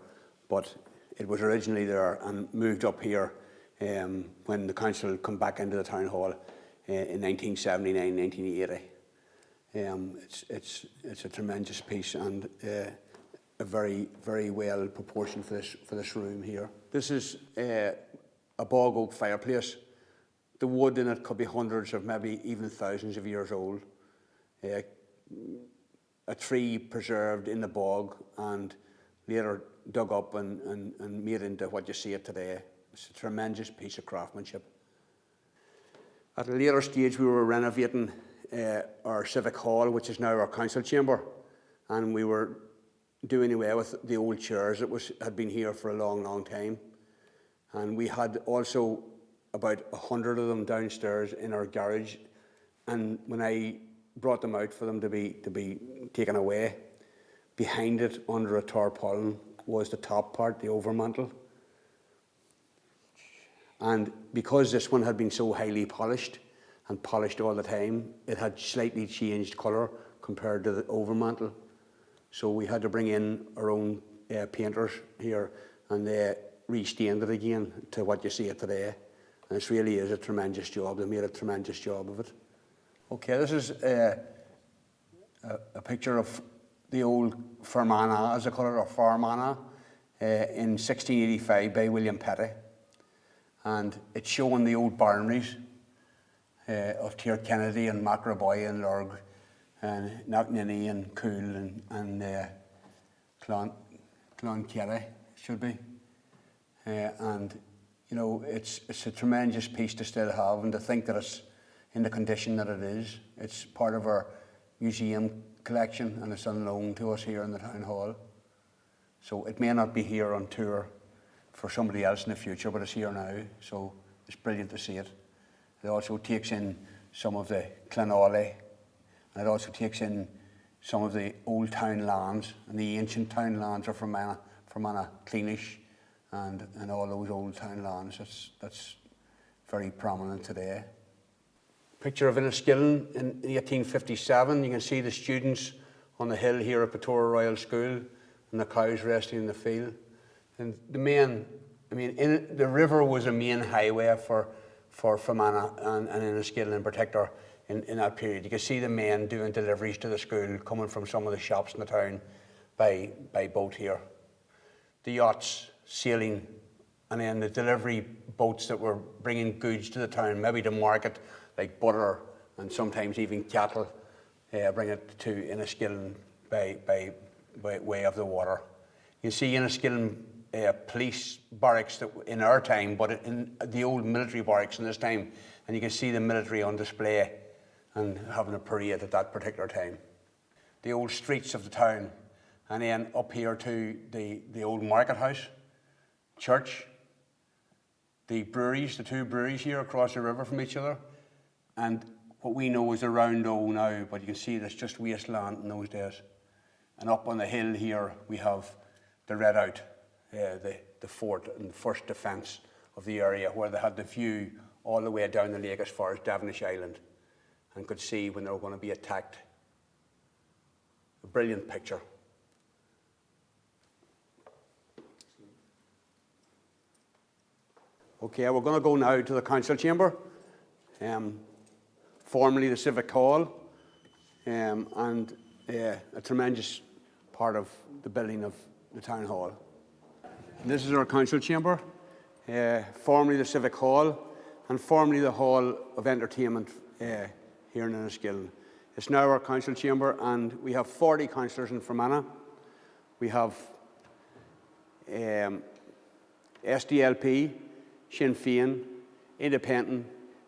But it was originally there and moved up here when the council come back into the town hall in 1979, 1980. It's a tremendous piece, and a very, very well proportioned for this room here. This is a bog oak fireplace. The wood in it could be hundreds or maybe even thousands of years old. A tree preserved in the bog and later dug up and made into what you see it today. It's a tremendous piece of craftsmanship. At a later stage, we were renovating our civic hall, which is now our council chamber, and we were doing away with the old chairs that had been here for a long, long time. And we had also about 100 of them downstairs in our garage. And when I brought them out for them to be taken away, behind it, under a tarpaulin, was the top part, the overmantel. And because this one had been so highly polished and polished all the time, it had slightly changed colour compared to the overmantel. So we had to bring in our own painters here, and they restained it again to what you see it today. And this really is a tremendous job. They made a tremendous job of it. Okay, this is a picture of the old Fermanagh, as they call it, or Fermanagh, in 1685 by William Petty. And it's showing the old barneries of Tír Kennedy and Macraboy and Lurg and Knockninny and Cool and Clonkerry, should be. And, you know, it's a tremendous piece to still have, and to think that it's in the condition that it is. It's part of our museum collection, and it's on loan to us here in the town hall. So it may not be here on tour for somebody else in the future, but it's here now, so it's brilliant to see it. It also takes in some of the Clonolly, and it also takes in some of the old town lands, and the ancient town lands are from Cleanish and all those old town lands. That's very prominent today. Picture of Enniskillen in 1857. You can see the students on the hill here at Pretoria Royal School and the cows resting in the field. And the river was a main highway for Fermanagh and Enniskillen in particular in that period. You can see the men doing deliveries to the school coming from some of the shops in the town by boat here. The yachts sailing, and then the delivery boats that were bringing goods to the town, maybe to market, like butter and sometimes even cattle, bring it to Enniskillen by way of the water. You see Enniskillen police barracks that in our time, but in the old military barracks in this time, and you can see the military on display and having a parade at that particular time. The old streets of the town, and then up here to the old market house, church, the breweries, the two breweries here across the river from each other, and what we know is a round O now, but you can see there's just wasteland in those days. And up on the hill here we have the Redoubt, the fort and the first defence of the area, where they had the view all the way down the lake as far as Devonish Island and could see when they were going to be attacked. A brilliant picture. Okay, we're going to go now to the council chamber, formerly the civic hall, and a tremendous part of the building of the town hall. And this is our council chamber, formerly the civic hall, and formerly the hall of entertainment here in Enniskillen. It's now our council chamber, and we have 40 councillors in Fermanagh. We have SDLP, Sinn Féin, Independent,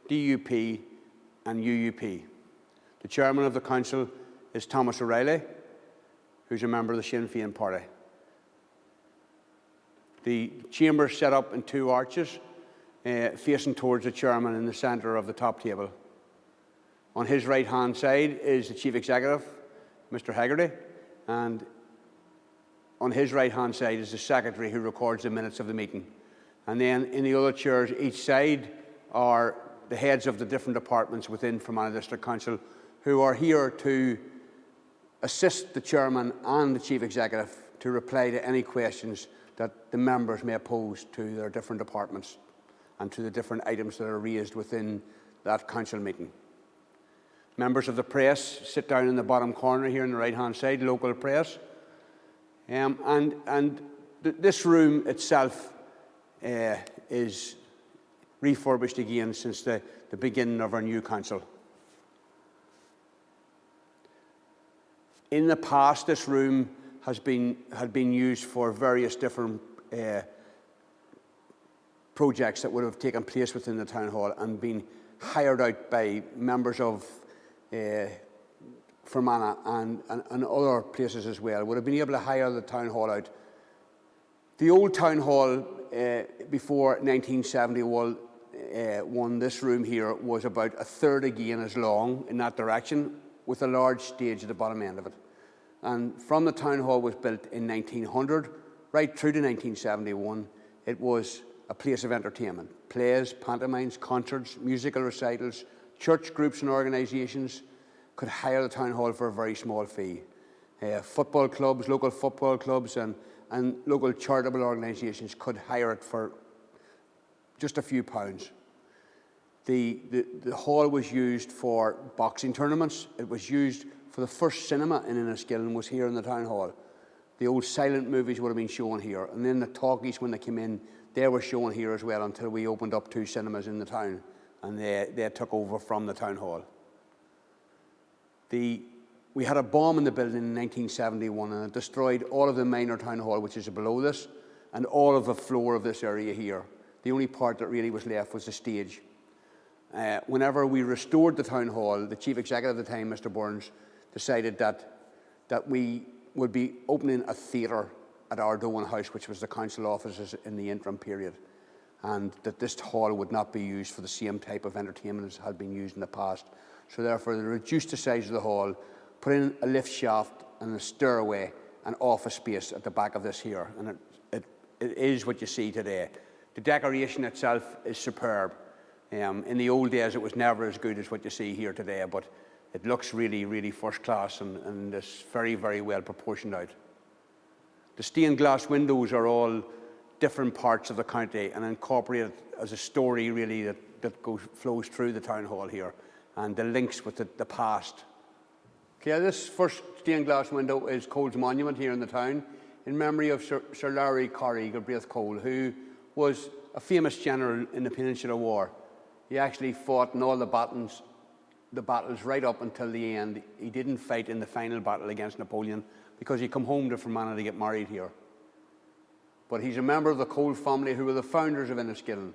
DUP and UUP. The chairman of the council is Thomas O'Reilly, who's a member of the Sinn Féin party. The chamber is set up in two arches, facing towards the chairman in the centre of the top table. On his right-hand side is the chief executive, Mr. Haggerty, and on his right-hand side is the secretary who records the minutes of the meeting. And then in the other chairs each side are the heads of the different departments within Fermanagh District Council, who are here to assist the chairman and the chief executive to reply to any questions that the members may pose to their different departments and to the different items that are raised within that council meeting. Members of the press sit down in the bottom corner here on the right-hand side, local press. This room itself is refurbished again since the beginning of our new council. In the past, this room had been used for various different projects that would have taken place within the town hall and been hired out by members of Fermanagh and other places as well. Would have been able to hire the town hall out. The old town hall before 1971, this room here was about a third again as long in that direction, with a large stage at the bottom end of it. And from the town hall was built in 1900, right through to 1971, it was a place of entertainment. Plays, pantomimes, concerts, musical recitals, church groups and organisations could hire the town hall for a very small fee. Football clubs, local football clubs and local charitable organisations could hire it for just a few pounds. The hall was used for boxing tournaments. It was used for the first cinema in Enniskillen was here in the town hall. The old silent movies would have been shown here. And then the talkies, when they came in, they were shown here as well until we opened up 2 cinemas in the town. And they took over from the town hall. We had a bomb in the building in 1971 and it destroyed all of the minor town hall, which is below this, and all of the floor of this area here. The only part that really was left was the stage. Whenever we restored the town hall, the chief executive at the time, Mr. Burns, decided that we would be opening a theatre at Ardoin House, which was the council offices in the interim period, and that this hall would not be used for the same type of entertainment as had been used in the past. So therefore, they reduced the size of the hall, put in a lift shaft and a stairway and office space at the back of this here, and it is what you see today. The decoration itself is superb. In the old days, it was never as good as what you see here today, but it looks really, really first class and it's very, very well proportioned out. The stained glass windows are all different parts of the county and incorporated as a story really that flows through the town hall here and the links with the past. Okay, this first stained glass window is Cole's monument here in the town in memory of Sir Larry Corrie Galbraith Cole, who was a famous general in the Peninsular War. He actually fought in all the battles right up until the end. He didn't fight in the final battle against Napoleon because he come home to Fermanagh to get married here. But he's a member of the Cole family who were the founders of Enniskillen.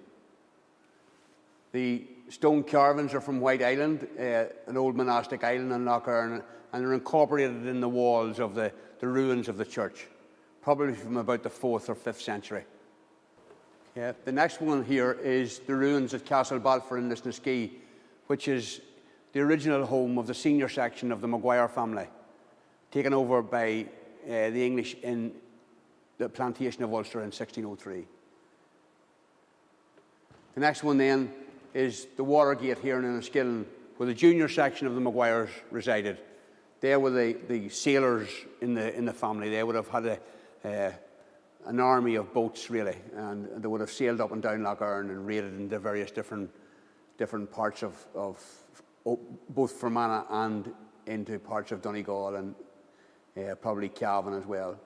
The stone carvings are from White Island, an old monastic island in Lough Erne, and they're incorporated in the walls of the ruins of the church, probably from about the 4th or 5th century. Yeah. The next one here is the ruins at Castle Balfour in Lisnaskea, which is the original home of the senior section of the Maguire family, taken over by the English in the plantation of Ulster in 1603. The next one then is the Watergate here in Enniskillen, where the junior section of the Maguires resided. They were the sailors in the family. They would have had an army of boats, really, and they would have sailed up and down Lough Erne and raided into various different parts of both Fermanagh and into parts of Donegal and probably Cavan as well.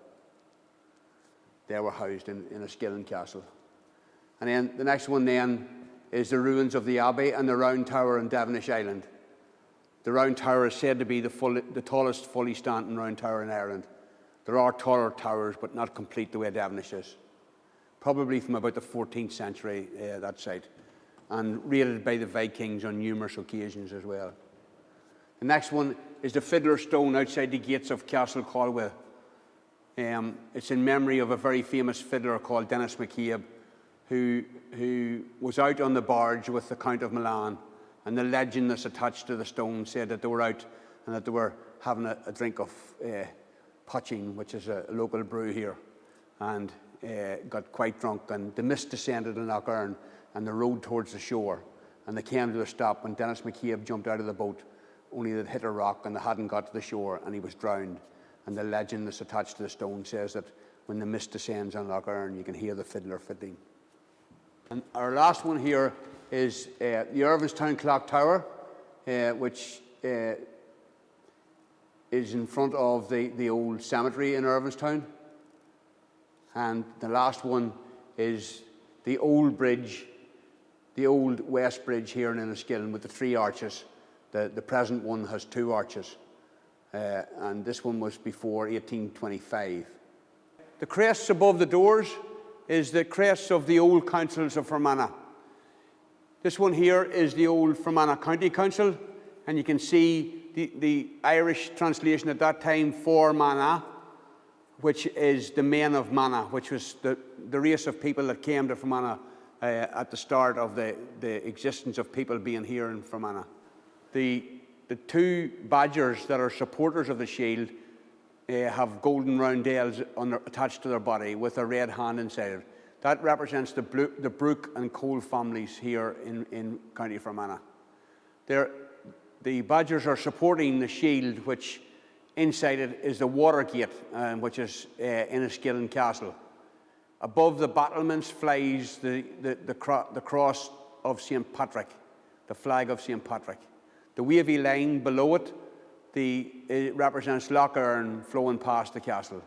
They were housed in Enniskillen Castle. And then the next one then is the ruins of the Abbey and the Round Tower on Devonish Island. The Round Tower is said to be the tallest fully standing round tower in Ireland. There are taller towers, but not complete the way Devonish is. Probably from about the 14th century, that site, and raided by the Vikings on numerous occasions as well. The next one is the Fiddler Stone outside the gates of Castle Colwell. It's in memory of a very famous fiddler called Dennis McCabe, who was out on the barge with the Count of Milan, and the legend that's attached to the stone said that they were out and that they were having a drink of poaching, which is a local brew here, and got quite drunk, and the mist descended in Lough Erne and they rowed towards the shore, and they came to a stop when Dennis McCabe jumped out of the boat, only they'd hit a rock and they hadn't got to the shore and he was drowned. And the legend that's attached to the stone says that when the mist descends on Lough Erne, you can hear the fiddler fiddling. And our last one here is the Irvinstown Clock Tower, which is in front of the old cemetery in Irvinstown. And the last one is the old bridge, the old West Bridge here in Enniskillen with the 3 arches. The present one has 2 arches. And this one was before 1825. The crests above the doors is the crests of the old councils of Fermanagh. This one here is the old Fermanagh County Council, and you can see the Irish translation at that time for Managh, which is the men of Managh, which was the race of people that came to Fermanagh at the start of the existence of people being here in Fermanagh. The 2 badgers that are supporters of the shield have golden roundels attached to their body with a red hand inside it. That represents the Brooke and Cole families here in County Fermanagh. The badgers are supporting the shield, which inside it is the Watergate, which is Enniskillen Castle. Above the battlements flies the cross of St. Patrick, the flag of St. Patrick. The wavy line below it, it represents Lough Erne flowing past the castle.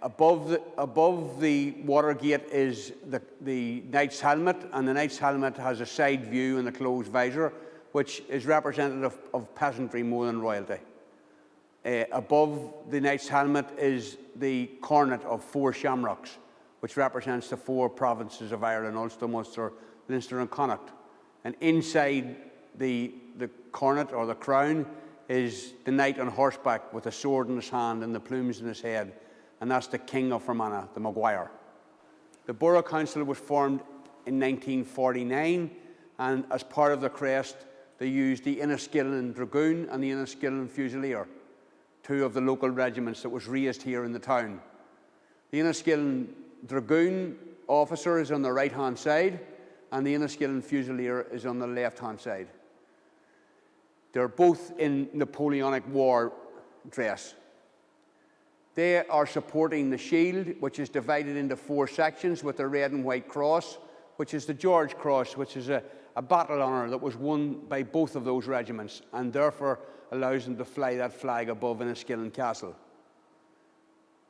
Above the Watergate is the knight's helmet, and the knight's helmet has a side view and a closed visor, which is representative of peasantry more than royalty. Above the knight's helmet is the cornet of 4 shamrocks, which represents the 4 provinces of Ireland: Ulster, Munster, Leinster and Connacht. And inside the cornet or the crown is the knight on horseback with a sword in his hand and the plumes in his head, and that's the King of Fermanagh, the Maguire. The Borough Council was formed in 1949, and as part of the crest they used the Enniskillen Dragoon and the Enniskillen Fusilier, 2 of the local regiments that was raised here in the town. The Enniskillen Dragoon officer is on the right-hand side, and the Enniskillen Fusilier is on the left-hand side. They're both in Napoleonic War dress. They are supporting the shield, which is divided into 4 sections with a red and white cross, which is the George Cross, which is a battle honour that was won by both of those regiments, and therefore allows them to fly that flag above Enniskillen Castle.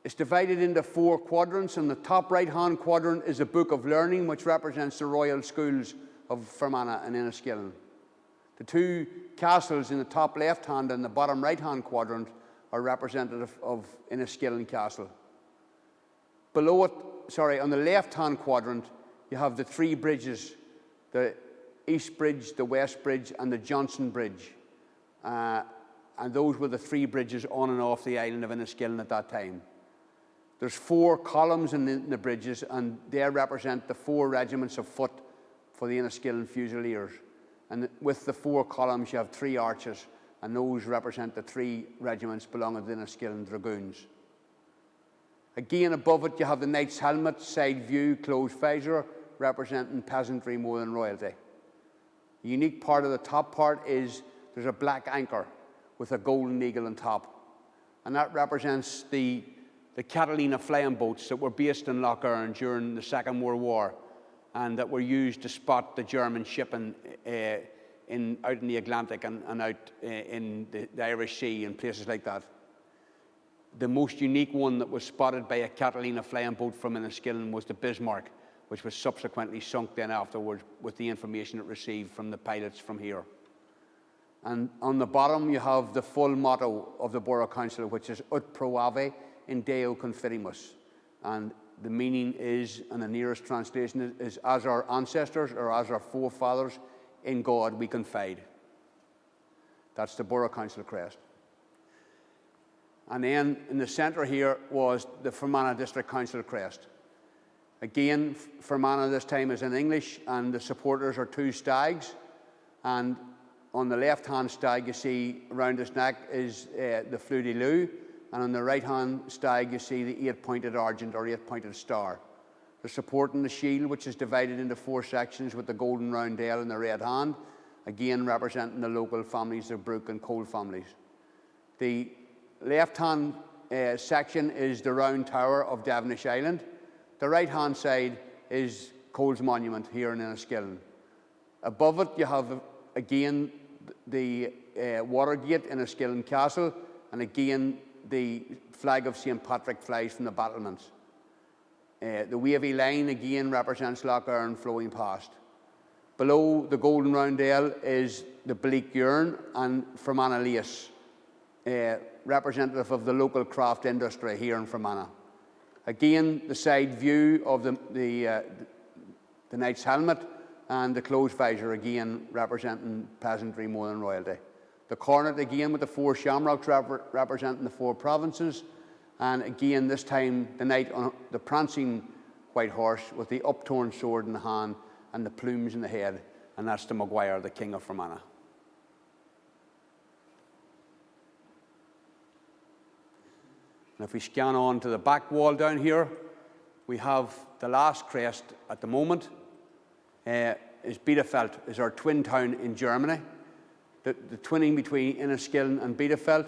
It's divided into 4 quadrants, and the top right-hand quadrant is a book of learning, which represents the royal schools of Fermanagh and Enniskillen. The 2 castles in the top left-hand and the bottom right-hand quadrant are representative of Enniskillen Castle. Below it, on the left-hand quadrant, you have the 3 bridges, the East Bridge, the West Bridge, and the Johnson Bridge. And those were the 3 bridges on and off the island of Enniskillen at that time. There's 4 columns in the bridges, and they represent the 4 regiments of foot for the Enniskillen Fusiliers. And with the 4 columns, you have 3 arches, and those represent the 3 regiments belonging to the Enniskillen Dragoons. Again, above it, you have the knight's helmet, side view, closed visor, representing peasantry more than royalty. The unique part of the top part is there's a black anchor with a golden eagle on top, and that represents the Catalina flying boats that were based in Lough Erne during the Second World War, and that were used to spot the German shipping out in the Atlantic and out in the Irish Sea and places like that. The most unique one that was spotted by a Catalina flying boat from Enniskillen was the Bismarck, which was subsequently sunk then afterwards with the information it received from the pilots from here. And on the bottom you have the full motto of the Borough Council, which is Ut pro ave in Deo conferimus. And the meaning is, and the nearest translation is, as our ancestors or as our forefathers, in God we confide. That's the Borough Council crest. And then in the centre here was the Fermanagh District Council crest. Again, Fermanagh this time is in English, and the supporters are 2 stags. And on the left-hand stag you see around his neck is the fleur de lis, and on the right-hand stag you see the 8-pointed argent or 8-pointed star. They're supporting the shield, which is divided into 4 sections with the golden roundel in the red hand, again representing the local families, the Brooke and Cole families. The left-hand section is the round tower of Devonish Island. The right-hand side is Cole's monument here in Enniskillen. Above it you have, again, the Watergate in Enniskillen Castle, and again the flag of St Patrick flies from the battlements. The wavy line again represents Lough Erne flowing past. Below the golden roundel is the Bleak Urn and Fermanagh lace, representative of the local craft industry here in Fermanagh. Again, the side view of the knight's helmet and the closed visor, again representing peasantry more than royalty. The cornet again with the 4 shamrocks representing the 4 provinces, and again this time the knight on the prancing white horse with the uptorn sword in the hand and the plumes in the head, and that's the Maguire, the King of Fermanagh. And if we scan on to the back wall down here, we have the last crest at the moment. Is Bielefeld, is our twin town in Germany. The twinning between Enniskillen and Bielefeld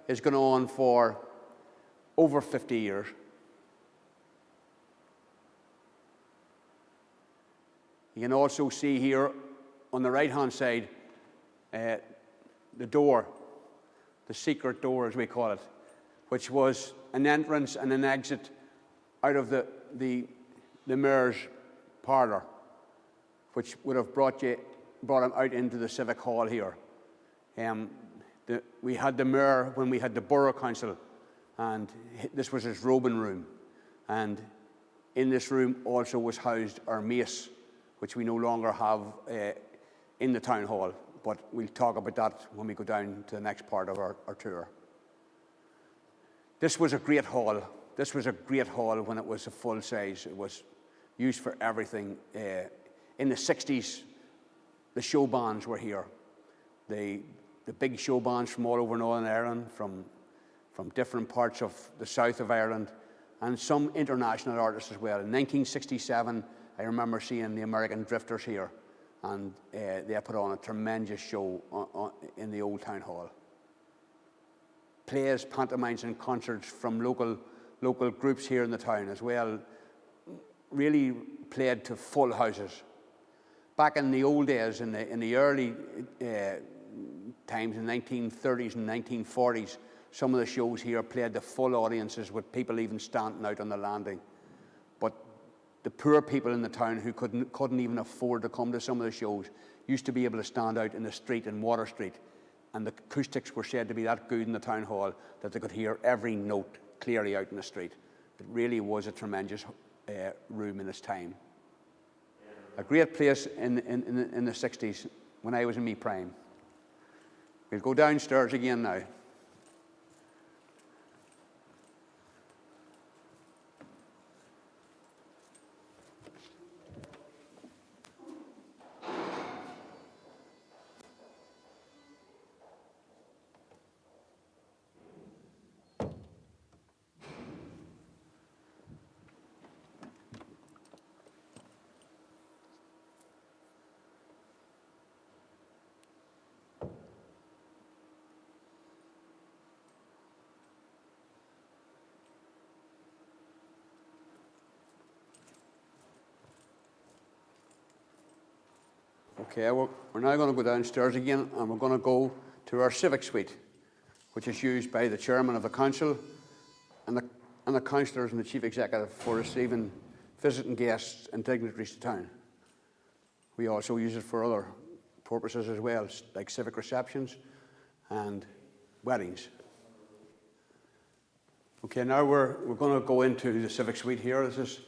is going on for over 50 years. You can also see here on the right-hand side the door, the secret door as we call it, which was an entrance and an exit out of the mayor's parlour, which would have brought him out into the civic hall here. We had the mayor when we had the borough council, and this was his robing room. And in this room also was housed our mace, which we no longer have in the town hall. But we'll talk about that when we go down to the next part of our tour. This was a great hall. This was a great hall when it was a full size. It was used for everything. In the 60s, the show bands were here. The big show bands from all over Northern Ireland, from different parts of the south of Ireland, and some international artists as well. In 1967, I remember seeing the American Drifters here, and they put on a tremendous show in the old town hall. Plays, pantomimes and concerts from local groups here in the town as well really played to full houses. Back in the old days, in the early times, in the 1930s and 1940s, some of the shows here played to full audiences with people even standing out on the landing. But the poor people in the town who couldn't even afford to come to some of the shows used to be able to stand out in the street in Water Street, and the acoustics were said to be that good in the town hall that they could hear every note clearly out in the street. It really was a tremendous room in its time. A great place in the 60s when I was in my prime. We'll go downstairs again now. Okay, we're now going to go downstairs again, and we're going to go to our civic suite, which is used by the chairman of the council and the councillors and the chief executive for receiving visiting guests and dignitaries to town. We also use it for other purposes as well, like civic receptions and weddings. Okay, now we're going to go into the civic suite here. This is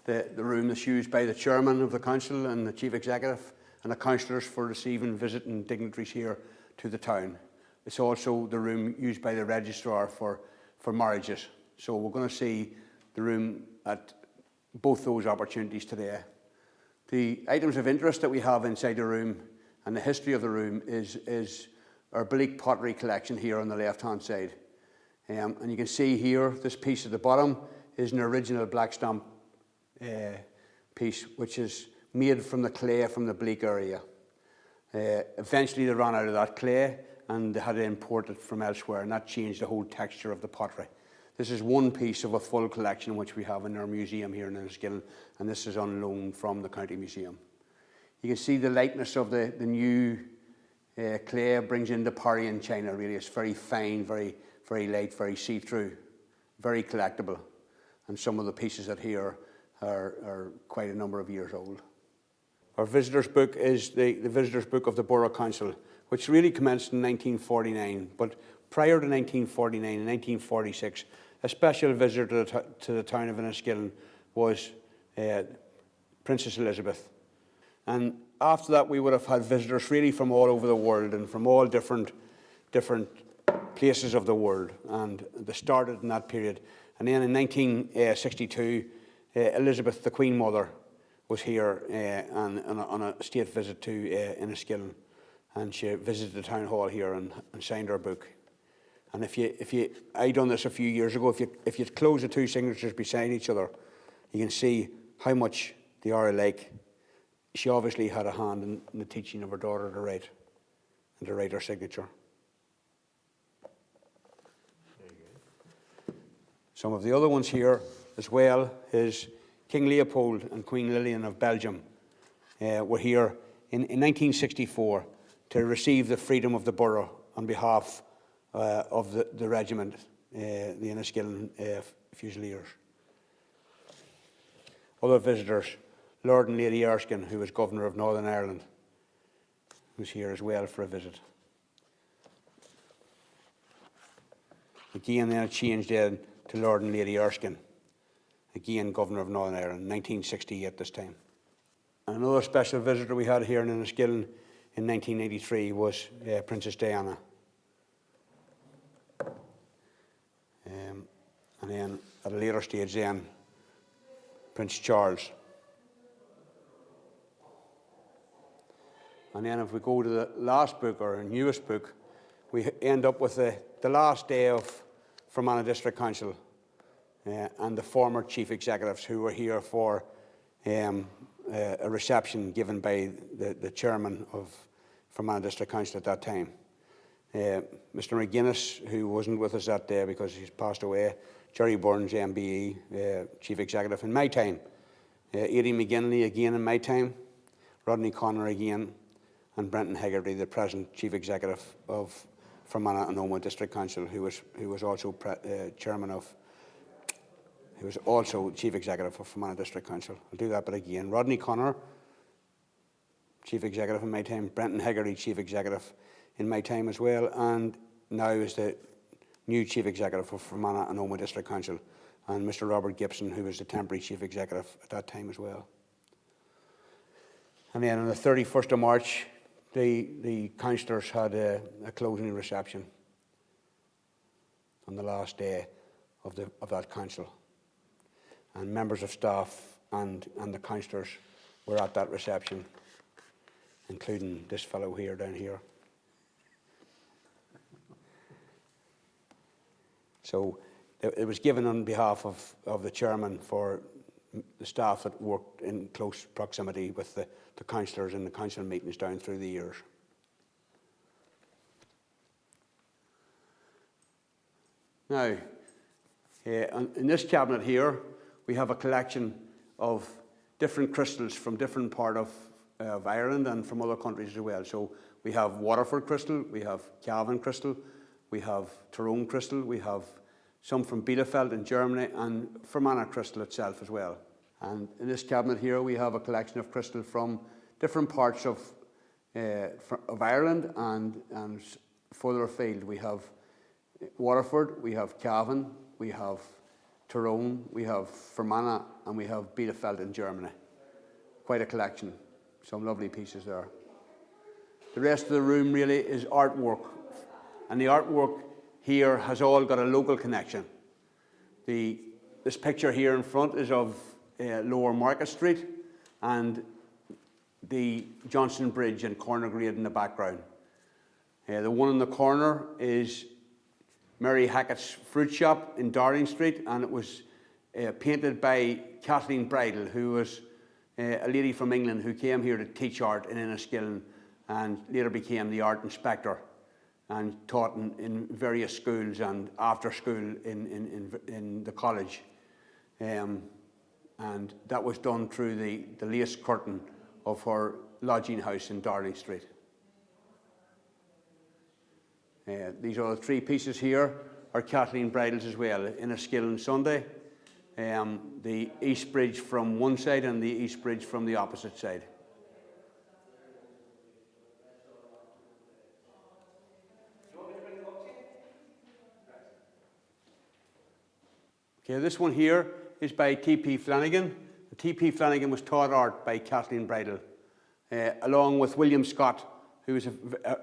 the room that's used by the chairman of the council and the chief executive and the councillors for receiving visiting dignitaries here to the town. It's also the room used by the registrar for marriages. So we're going to see the room at both those opportunities today. The items of interest that we have inside the room and the history of the room is our Bleak pottery collection here on the left-hand side. And you can see here, this piece at the bottom is an original black stamp piece, which is made from the clay from the Bleak area. Eventually they ran out of that clay and they had to import it from elsewhere, and that changed the whole texture of the pottery. This is one piece of a full collection which we have in our museum here in Enniskillen, and this is on loan from the County Museum. You can see the likeness of the new clay brings in the Parian china. Really, it's very fine, very, very light, very see-through, very collectible. And some of the pieces that here are quite a number of years old. Our visitors book is the visitors book of the Borough Council, which really commenced in 1949. But prior to 1949, in 1946, a special visitor to the town of Enniskillen was Princess Elizabeth. And after that, we would have had visitors really from all over the world and from all different places of the world. And they started in that period. And then in 1962, Elizabeth, the Queen Mother, was here on a state visit to Enniskillen, and she visited the town hall here and signed her book. And I done this a few years ago. If you close the two signatures beside each other, you can see how much they are alike. She obviously had a hand in the teaching of her daughter to write and to write her signature. Some of the other ones here as well is King Leopold and Queen Lillian of Belgium were here in 1964 to receive the freedom of the borough on behalf of the regiment, the Enniskillen Fusiliers. Other visitors, Lord and Lady Erskine, who was Governor of Northern Ireland, was here as well for a visit. Again, then it changed then to Lord and Lady Erskine, again Governor of Northern Ireland, 1968 this time. And another special visitor we had here in Enniskillen in 1983 was Princess Diana. And then at a later stage then, Prince Charles. And then if we go to the last book, or newest book, we end up with the last day of Fermanagh District Council and the former chief executives who were here for a reception given by the chairman of Fermanagh District Council at that time. Mr McGuinness, who wasn't with us that day because he's passed away, Jerry Burns, MBE, chief executive in my time, Aidy McGinley again in my time, Rodney Connor again, and Brenton Hegarty, the present chief executive of Fermanagh and Omagh District Council, who was also chief executive of Fermanagh District Council. I'll do that, but again, Rodney Connor, chief executive in my time, Brenton Hegarty, chief executive in my time as well, and now is the new chief executive of Fermanagh and Omagh District Council, and Mr Robert Gibson, who was the temporary chief executive at that time as well. And then on the 31st of March, the councillors had a closing reception on the last day of that council. And members of staff and the councillors were at that reception, including this fellow here down here. So it was given on behalf of the chairman for the staff that worked in close proximity with the councillors in the council meetings down through the years. Now, in this cabinet here, we have a collection of different crystals from different part of Ireland and from other countries as well. So we have Waterford crystal, we have Cavan crystal, we have Tyrone crystal, we have some from Bielefeld in Germany, and Fermanagh crystal itself as well. And in this cabinet here, we have a collection of crystal from different parts of Ireland and further afield. We have Waterford, we have Cavan, we have Tyrone, we have Fermanagh, and we have Bielefeld in Germany. Quite a collection. Some lovely pieces there. The rest of the room really is artwork, and the artwork here has all got a local connection. This picture here in front is of Lower Market Street and the Johnson Bridge and Corner Grade in the background. The one in the corner is Mary Hackett's fruit shop in Darling Street, and it was painted by Kathleen Bridle, who was a lady from England who came here to teach art in Enniskillen and later became the art inspector and taught in various schools and after school in the college. And that was done through the lace curtain of her lodging house in Darling Street. These are the three pieces here are Kathleen bridles as well, Enniskillen Sunday, the East Bridge from one side and the East Bridge from the opposite side. Okay, this one here is by T.P. Flanagan. T.P. Flanagan was taught art by Kathleen Bridle, along with William Scott, who is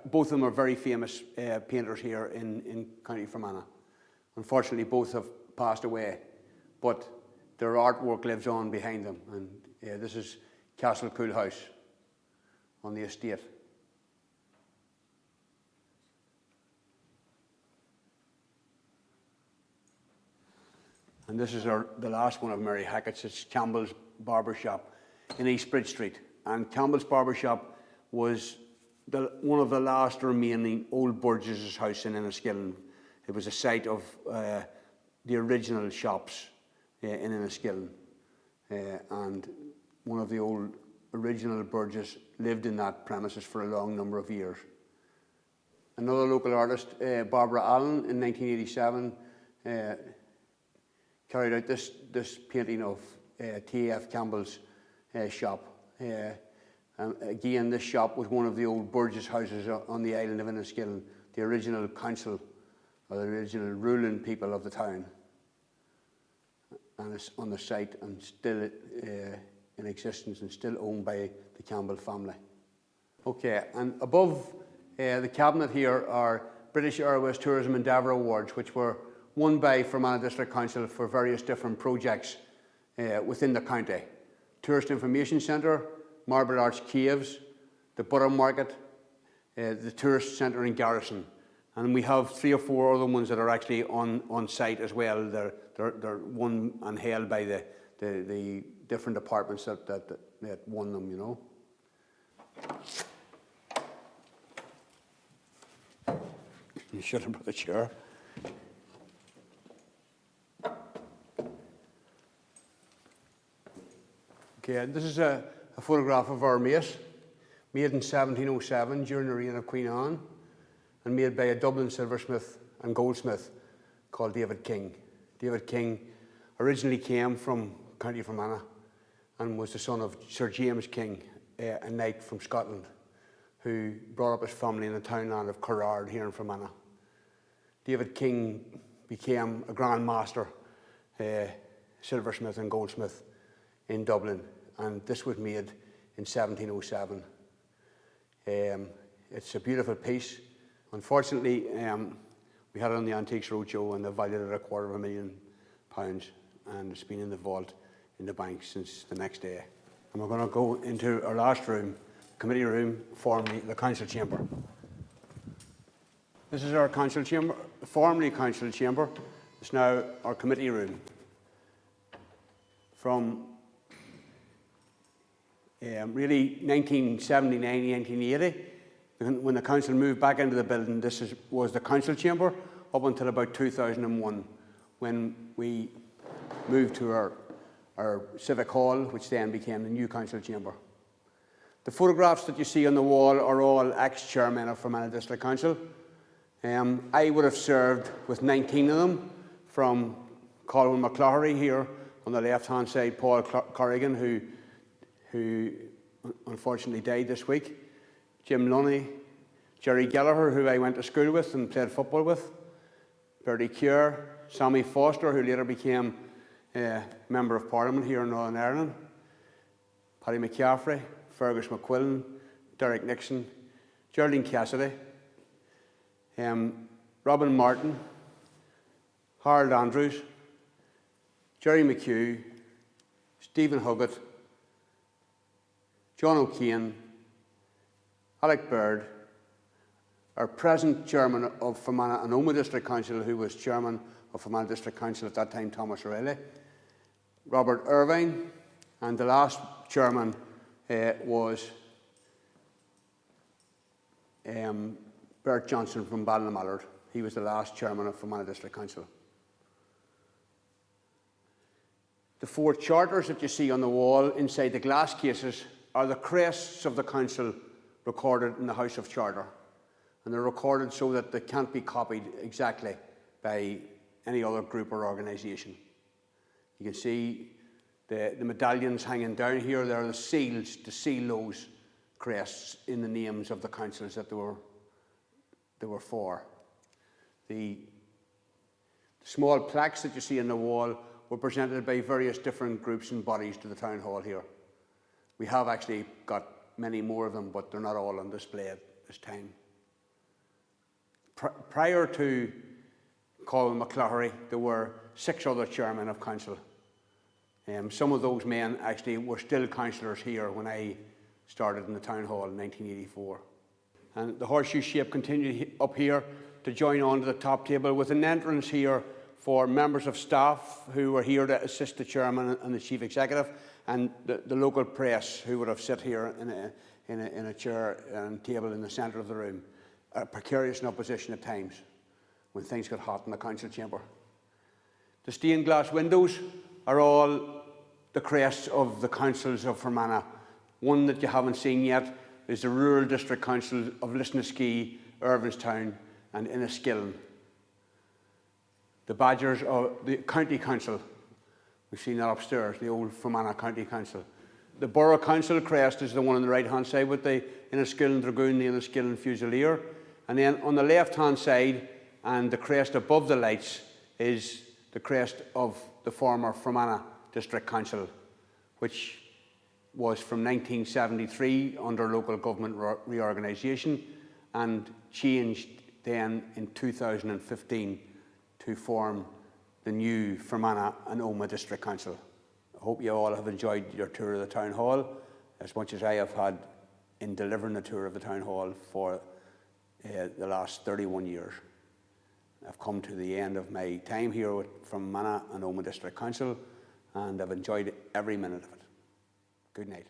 both of them are very famous painters here in County Fermanagh. Unfortunately, both have passed away, but their artwork lives on behind them. And this is Castle Cool House on the estate. And this is the last one of Mary Hackett's. It's Campbell's Barber Shop in East Bridge Street. And Campbell's Barber Shop was one of the last remaining old Burgess' house in Enniskillen. It was a site of the original shops in Enniskillen. And one of the old original Burgess lived in that premises for a long number of years. Another local artist, Barbara Allen, in 1987, carried out this painting of T.F. Campbell's shop. And again, this shop was one of the old Burgess houses on the island of Enniskillen, the original council, or the original ruling people of the town. And it's on the site and still in existence and still owned by the Campbell family. Okay, and above the cabinet here are British Airways Tourism Endeavour Awards, which were won by Fermanagh District Council for various different projects within the county. Tourist Information Centre, Marble Arch Caves, the Butter Market, the Tourist Centre in Garrison. And we have 3 or 4 other ones that are actually on site as well. They're won and held by the different departments that won them, you know. You should have brought a chair. Okay, this is a photograph of our mate, made in 1707 during the reign of Queen Anne, and made by a Dublin silversmith and goldsmith called David King. David King originally came from County Fermanagh and was the son of Sir James King, a knight from Scotland, who brought up his family in the townland of Currard here in Fermanagh. David King became a Grand Master silversmith and goldsmith in Dublin, and this was made in 1707. It's a beautiful piece. Unfortunately, we had it on the Antiques Roadshow and they valued it at £250,000, and it's been in the vault in the bank since the next day. And we're going to go into our last room, committee room, formerly the council chamber. This is our council chamber, formerly council chamber. It's now our committee room. From really 1979, 1980, when the council moved back into the building, this was the council chamber up until about 2001, when we moved to our civic hall, which then became the new council chamber. The photographs that you see on the wall are all ex-chairmen of Fermanagh District Council. I would have served with 19 of them, from Colin McCloughery here on the left-hand side, Paul Corrigan, who unfortunately died this week, Jim Lunny, Jerry Gallagher, who I went to school with and played football with, Bertie Cure, Sammy Foster, who later became Member of Parliament here in Northern Ireland, Paddy McCaffrey, Fergus McQuillan, Derek Nixon, Geraldine Cassidy, Robin Martin, Harold Andrews, Jerry McHugh, Stephen Huggett, John O'Kane, Alec Baird, our present chairman of Fermanagh and Omagh District Council, who was chairman of Fermanagh District Council at that time, Thomas O'Reilly, Robert Irvine, and the last chairman was Bert Johnson from Ballymallard. He was the last chairman of Fermanagh District Council. The 4 charters that you see on the wall inside the glass cases are the crests of the council recorded in the House of Charter. and they're recorded so that they can't be copied exactly by any other group or organisation. You can see the medallions hanging down here. They're the seals to seal those crests in the names of the councils that they were for. The small plaques that you see on the wall were presented by various different groups and bodies to the town hall here. We have actually got many more of them, but they're not all on display at this time. Prior to Colin McCloughery, there were 6 other chairmen of council. Some of those men actually were still councillors here when I started in the town hall in 1984. And the horseshoe shape continued up here to join on to the top table, with an entrance here for members of staff who were here to assist the chairman and the chief executive, and the local press who would have sit here in a chair and table in the centre of the room. A precarious enough position at times when things got hot in the council chamber. The stained glass windows are all the crests of the councils of Fermanagh. One that you haven't seen yet is the Rural District Council of Lisnaskea, Irvinstown and Enniskillen. The badgers of the County Council, we've seen that upstairs, the old Fermanagh County Council. The Borough Council crest is the one on the right hand side with the Enniskillen Dragoon, the Enniskillen Fusilier. And then on the left hand side, and the crest above the lights, is the crest of the former Fermanagh District Council, which was from 1973 under local government reorganisation and changed then in 2015 to form the new Fermanagh and Omagh District Council. I hope you all have enjoyed your tour of the Town Hall as much as I have had in delivering the tour of the Town Hall for the last 31 years. I've come to the end of my time here with Fermanagh and Omagh District Council, and I've enjoyed every minute of it. Good night.